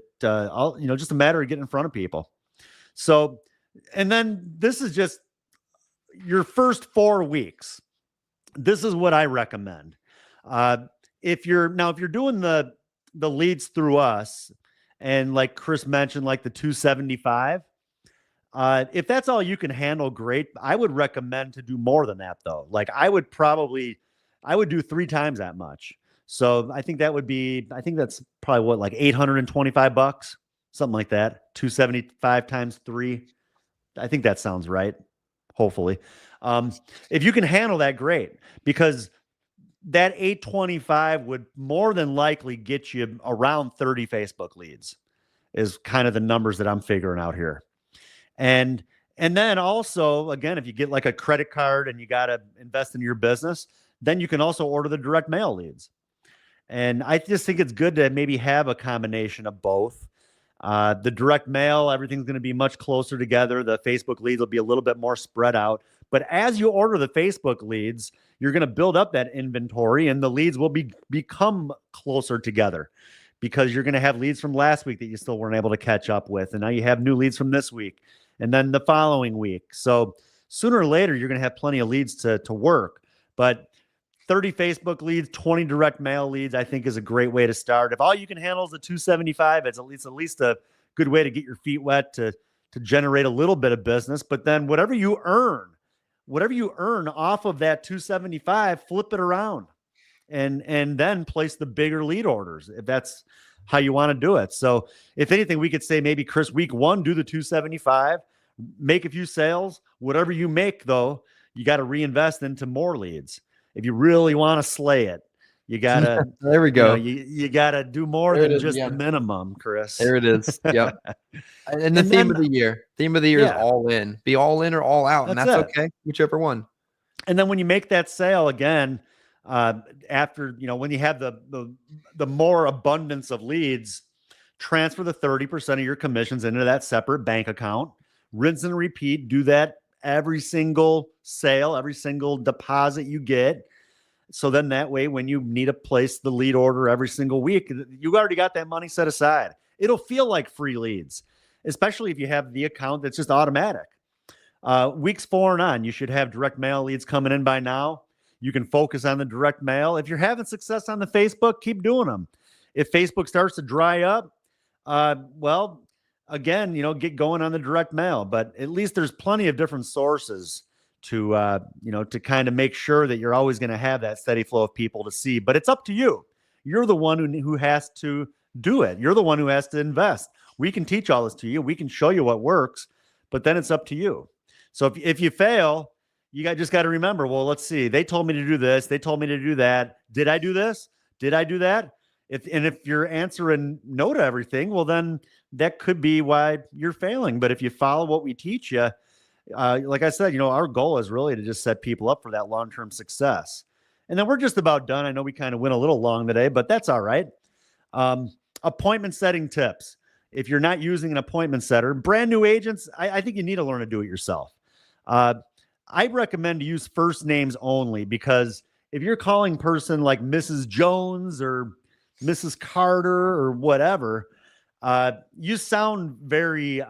just a matter of getting in front of people. So, and then this is just your first 4 weeks. This is what I recommend. If you're doing the leads through us, and like Chris mentioned, like the 275, if that's all you can handle, great. I would recommend to do more than that though. Like I would do 3 times that much. So I think that's probably what, like $825, something like that. 275 times 3. I think that sounds right. Hopefully. If you can handle that, great, because that 825 would more than likely get you around 30 Facebook leads is kind of the numbers that I'm figuring out here. And then also, again, if you get like a credit card and you got to invest in your business, then you can also order the direct mail leads. And I just think it's good to maybe have a combination of both. The direct mail, everything's going to be much closer together. The Facebook leads will be a little bit more spread out. But as you order the Facebook leads, you're going to build up that inventory, and the leads will become closer together because you're going to have leads from last week that you still weren't able to catch up with. And now you have new leads from this week and then the following week. So sooner or later, you're going to have plenty of leads to work. But 30 Facebook leads, 20 direct mail leads, I think is a great way to start. If all you can handle is the 275, it's at least a good way to get your feet wet to generate a little bit of business. But then whatever you earn off of that 275, flip it around and then place the bigger lead orders if that's how you want to do it. So if anything, we could say maybe, Chris, week 1, do the 275, make a few sales. Whatever you make, though, you got to reinvest into more leads. If you really want to slay it, you got to, there we go. You got to do more than just the minimum, Chris. There it is. Yep. And the theme of the year is all in. Be all in or all out. And that's okay. Whichever one. And then when you make that sale again, after, when you have the more abundance of leads, transfer the 30% of your commissions into that separate bank account, rinse and repeat, do that every single sale, every single deposit you get. So then that way, when you need to place the lead order every single week, you already got that money set aside. It'll feel like free leads, especially if you have the account that's just automatic. Weeks 4 and on, you should have direct mail leads coming in by now. You can focus on the direct mail. If you're having success on the Facebook, keep doing them. If Facebook starts to dry up, again, get going on the direct mail. But at least there's plenty of different sources to kind of make sure that you're always going to have that steady flow of people to see. But it's up to you. You're the one who has to do it. You're the one who has to invest. We can teach all this to you. We can show you what works, but then it's up to you. So if you fail, just got to remember, well, let's see. They told me to do this. They told me to do that. Did I do this? Did I do that? If you're answering no to everything, well, then that could be why you're failing. But if you follow what we teach you, like I said, our goal is really to just set people up for that long-term success. And then we're just about done. I know we kind of went a little long today, but that's all right. Appointment setting tips. If you're not using an appointment setter, brand new agents, I think you need to learn to do it yourself. I recommend to use first names only, because if you're calling person like Mrs. Jones or Mrs. Carter or whatever, you sound very,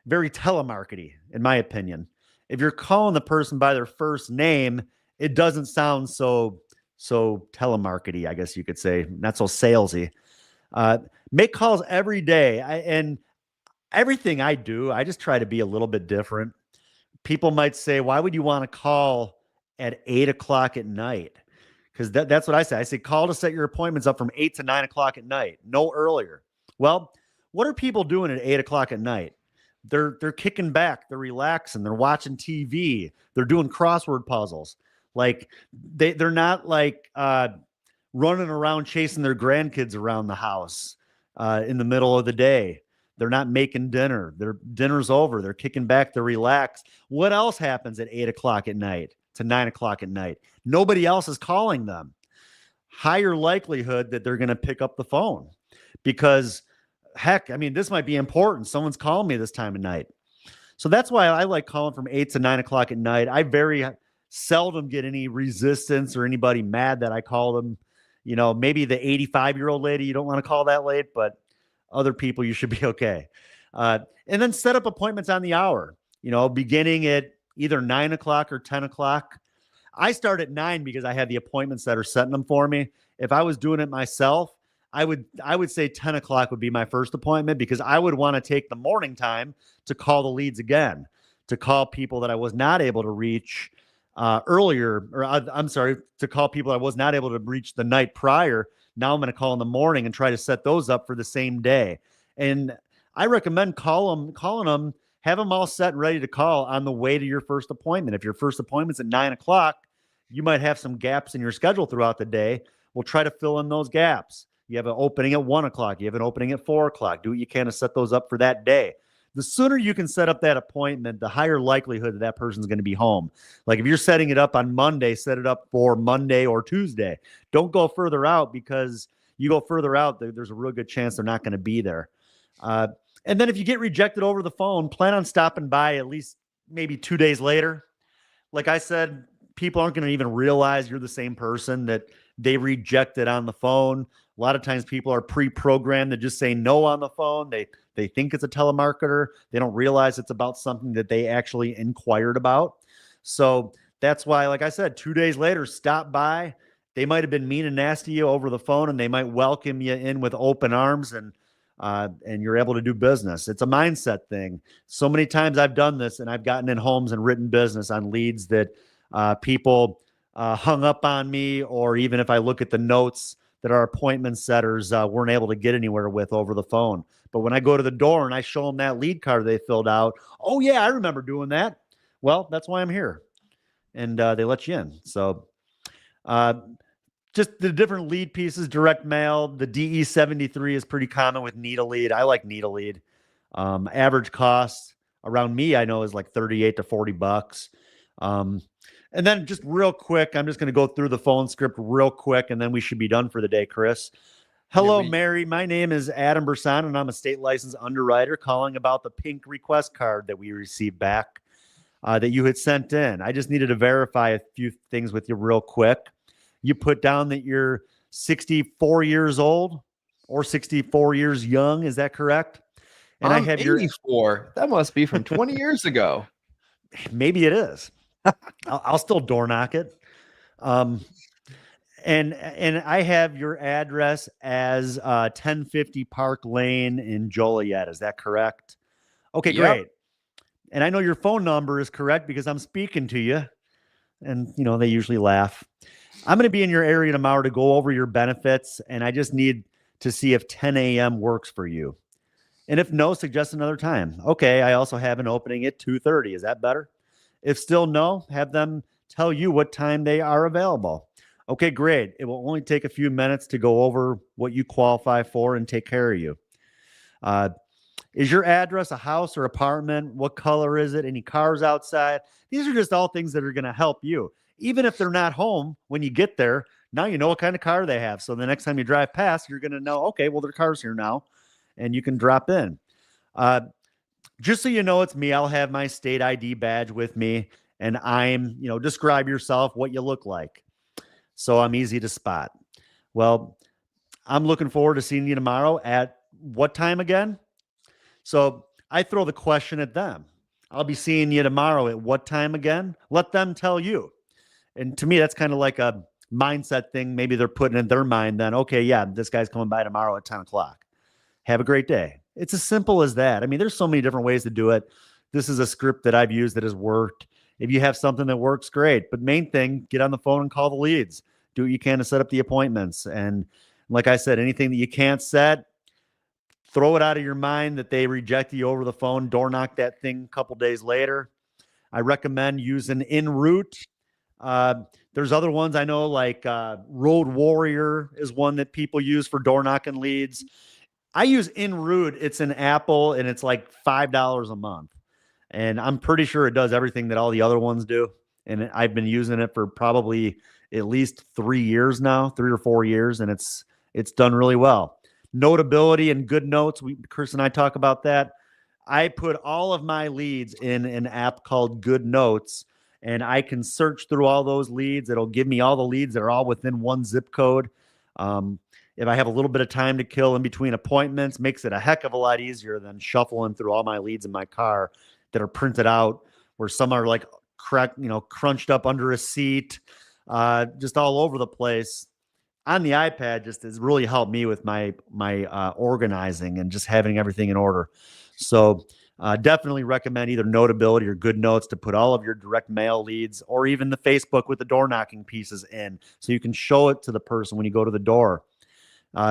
very telemarkety, in my opinion. If you're calling the person by their first name, it doesn't sound so telemarkety, I guess you could say, not so salesy. Make calls every day. And everything I do, I just try to be a little bit different. People might say, why would you want to call at 8 o'clock at night? Because that's what I say. I say, call to set your appointments up from 8 to 9 o'clock at night, no earlier. Well, what are people doing at 8 o'clock at night? They're kicking back, they're relaxing, they're watching TV, they're doing crossword puzzles. Like they're not like running around chasing their grandkids around the house in the middle of the day. They're not making dinner. Their dinner's over. They're kicking back. They're relaxed. What else happens at 8 o'clock at night to 9 o'clock at night? Nobody else is calling them. Higher likelihood that they're going to pick up the phone because, heck, I mean, this might be important. Someone's calling me this time of night. So that's why I like calling from 8 to 9 o'clock at night. I very seldom get any resistance or anybody mad that I call them. You know, maybe the 85-year-old lady, you don't want to call that late, but other people, you should be okay. And then set up appointments on the hour, you know, beginning at either 9 o'clock or 10 o'clock. I start at 9 because I have the appointments that are setting them for me. If I was doing it myself, I would say 10 o'clock would be my first appointment because I would want to take the morning time to call the leads again, to call people that I was not able to reach earlier, or I'm sorry, to call people I was not able to reach the night prior. Now I'm going to call in the morning and try to set those up for the same day. And I recommend calling them, have them all set and ready to call on the way to your first appointment. If your first appointment's at 9 o'clock, you might have some gaps in your schedule throughout the day. We'll try to fill in those gaps. You have an opening at 1 o'clock. You have an opening at 4 o'clock. Do what you can to set those up for that day. The sooner you can set up that appointment, the higher likelihood that person's going to be home. Like if you're setting it up on Monday, set it up for Monday or Tuesday. Don't go further out because you go further out, there's a real good chance they're not going to be there. And then if you get rejected over the phone, plan on stopping by at least maybe 2 days later. Like I said, people aren't going to even realize you're the same person that they rejected on the phone. A lot of times people are pre-programmed to just say no on the phone. They think it's a telemarketer. They don't realize it's about something that they actually inquired about. So that's why, like I said, 2 days later, stop by. They might have been mean and nasty to you over the phone, and they might welcome you in with open arms, and you're able to do business. It's a mindset thing. So many times I've done this, and I've gotten in homes and written business on leads that people hung up on me, or even if I look at the notes that our appointment setters weren't able to get anywhere with over the phone. But when I go to the door and I show them that lead card they filled out, oh yeah, I remember doing that. Well, that's why I'm here. And they let you in. So just the different lead pieces, direct mail, the DE73 is pretty common with need a lead. I like need a lead. Average cost around me, I know, is like 38 to 40 bucks. And then just real quick, I'm just going to go through the phone script real quick, and then we should be done for the day, Chris. Hello, Mary. My name is Adam Brsan, and I'm a state licensed underwriter calling about the pink request card that we received back that you had sent in. I just needed to verify a few things with you real quick. You put down that you're 64 years old or 64 years young. Is that correct? And I have 84. That must be from 20 years ago. Maybe it is. I'll still door knock it. And I have your address as 1050 Park Lane in Joliet. Is that correct? Okay, Yep. Great. And I know your phone number is correct because I'm speaking to you. And, you know, they usually laugh. I'm going to be in your area tomorrow to go over your benefits. And I just need to see if 10 a.m. works for you. And if no, suggest another time. Okay, I also have an opening at 2:30. Is that better? If still no, have them tell you what time they are available. Okay, great. It will only take a few minutes to go over what you qualify for and take care of you. Is your address a house or apartment? What color is it? Any cars outside? These are just all things that are going to help you. Even if they're not home when you get there, now you know what kind of car they have. So the next time you drive past, you're going to know, okay, well, their car's here now, and you can drop in. Just so you know, it's me. I'll have my state ID badge with me, and describe yourself, what you look like. So I'm easy to spot. Well, I'm looking forward to seeing you tomorrow at what time again? So I throw the question at them. I'll be seeing you tomorrow at what time again? Let them tell you. And to me, that's kind of like a mindset thing. Maybe they're putting in their mind then, okay, yeah, this guy's coming by tomorrow at 10 o'clock. Have a great day. It's as simple as that. I mean, there's so many different ways to do it. This is a script that I've used that has worked. If you have something that works, great. But main thing, get on the phone and call the leads. Do what you can to set up the appointments. And like I said, anything that you can't set, throw it out of your mind that they rejected you over the phone. Door knock that thing a couple days later. I recommend using en route. The There's other ones I know, like Road Warrior is one that people use for door knocking leads. I use Inroot. It's an Apple, and it's like $5 a month. And I'm pretty sure it does everything that all the other ones do. And I've been using it for probably at least 3 years now, 3 or 4 years, and it's done really well. Notability and good notes. Chris and I talk about that. I put all of my leads in an app called Good Notes, and I can search through all those leads. It'll give me all the leads that are all within one zip code. If I have a little bit of time to kill in between appointments, makes it a heck of a lot easier than shuffling through all my leads in my car that are printed out, where some are like crunched up under a seat, just all over the place. On the iPad, just has really helped me with my organizing and just having everything in order. So definitely recommend either Notability or Good Notes to put all of your direct mail leads, or even the Facebook with the door knocking pieces in, so you can show it to the person when you go to the door.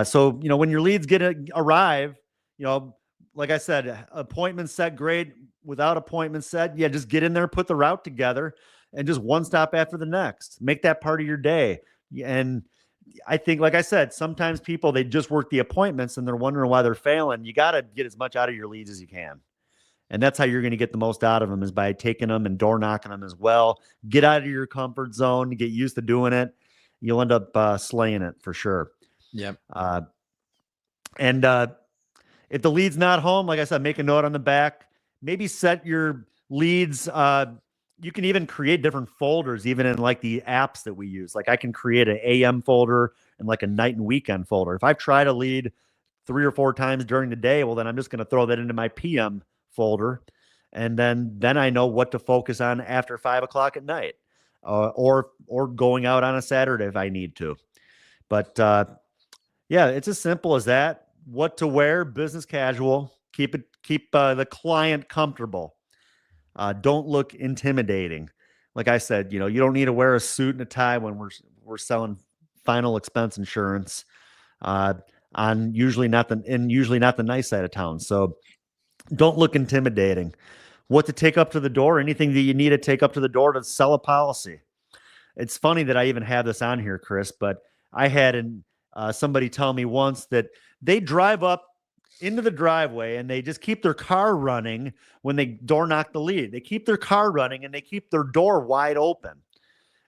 So when your leads arrive, like I said, appointment set, great. Without appointment set, yeah, just get in there, put the route together, and just one stop after the next. Make that part of your day. And I think, like I said, sometimes people, they just work the appointments and they're wondering why they're failing. You got to get as much out of your leads as you can. And that's how you're going to get the most out of them, is by taking them and door knocking them as well. Get out of your comfort zone, get used to doing it. You'll end up slaying it for sure. Yep. And if the lead's not home, like I said, make a note on the back. Maybe set your leads. You can even create different folders, even in like the apps that we use. Like I can create an AM folder and like a night and weekend folder. If I've tried a lead 3 or 4 times during the day, well, then I'm just going to throw that into my PM folder. And then I know what to focus on after 5 o'clock at night, or going out on a Saturday if I need to. But yeah, it's as simple as that. What to wear: business casual. Keep the client comfortable. Don't look intimidating. Like I said, you don't need to wear a suit and a tie when we're selling final expense insurance on usually not the nice side of town. So don't look intimidating. What to take up to the door: anything that you need to take up to the door to sell a policy. It's funny that I even have this on here, Chris, but I had somebody tell me once that they drive up into the driveway and they just keep their car running when they door knock the lead. They keep their car running and they keep their door wide open.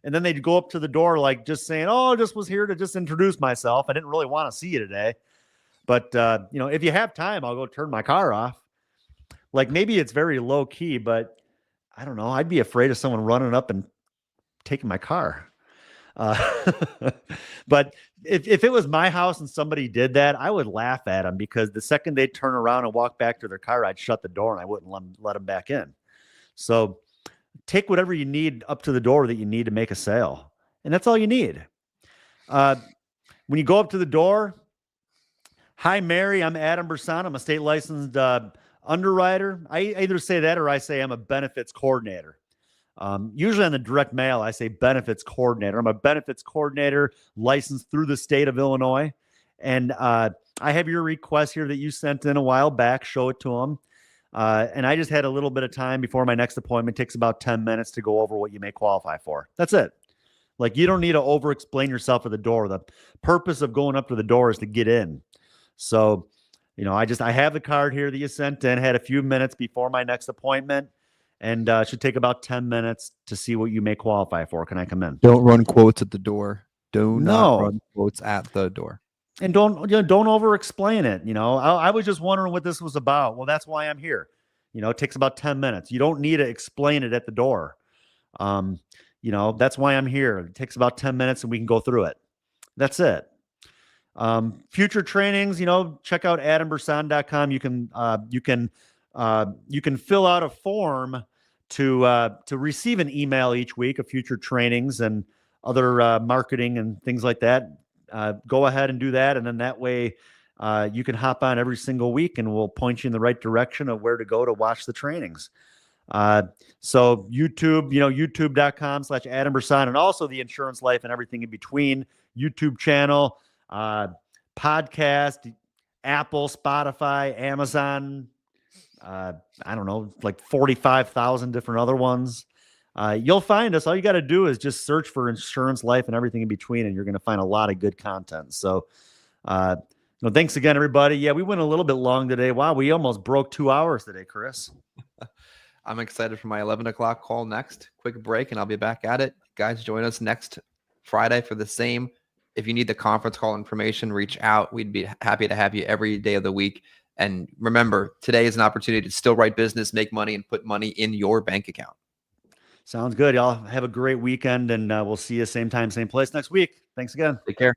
And then they'd go up to the door, like just saying, "Oh, I just was here to just introduce myself. I didn't really want to see you today. But, if you have time, I'll go turn my car off." Like, maybe it's very low key, but I don't know. I'd be afraid of someone running up and taking my car. But if it was my house and somebody did that, I would laugh at them, because the second they turn around and walk back to their car, I'd shut the door and I wouldn't let them back in. So take whatever you need up to the door that you need to make a sale. And that's all you need. When you go up to the door: "Hi, Mary, I'm Adam Brsan. I'm a state licensed underwriter." I either say that or I say I'm a benefits coordinator. Usually on the direct mail, I say benefits coordinator. I'm a benefits coordinator licensed through the state of Illinois. And I have your request here that you sent in a while back. Show it to them. And I just had a little bit of time before my next appointment. It takes about 10 minutes to go over what you may qualify for. That's it. Like, you don't need to over explain yourself at the door. The purpose of going up to the door is to get in. So, I have the card here that you sent in, had a few minutes before my next appointment. And it should take about 10 minutes to see what you may qualify for. Can I come in? Don't run quotes at the door. Do not run quotes at the door. And don't over explain it. I was just wondering what this was about. Well, that's why I'm here. It takes about 10 minutes. You don't need to explain it at the door. That's why I'm here. It takes about 10 minutes and we can go through it. That's it. Future trainings, check out adambrsan.com. You can fill out a form to receive an email each week of future trainings and other marketing and things like that. Go ahead and do that. And then that way you can hop on every single week and we'll point you in the right direction of where to go to watch the trainings. So YouTube, youtube.com/Adam Brsan, and also the Insurance Life and Everything in Between YouTube channel, podcast, Apple, Spotify, Amazon, I don't know, like 45,000 different other ones. You'll find us. All you got to do is just search for insurance, life, and everything in between, and you're going to find a lot of good content. So, thanks again, everybody. Yeah, we went a little bit long today. Wow, we almost broke 2 hours today, Chris. I'm excited for my 11 o'clock call next. Quick break, and I'll be back at it. Guys, join us next Friday for the same. If you need the conference call information, reach out. We'd be happy to have you every day of the week. And remember, today is an opportunity to still write business, make money, and put money in your bank account. Sounds good. Y'all have a great weekend, and we'll see you same time, same place next week. Thanks again. Take care.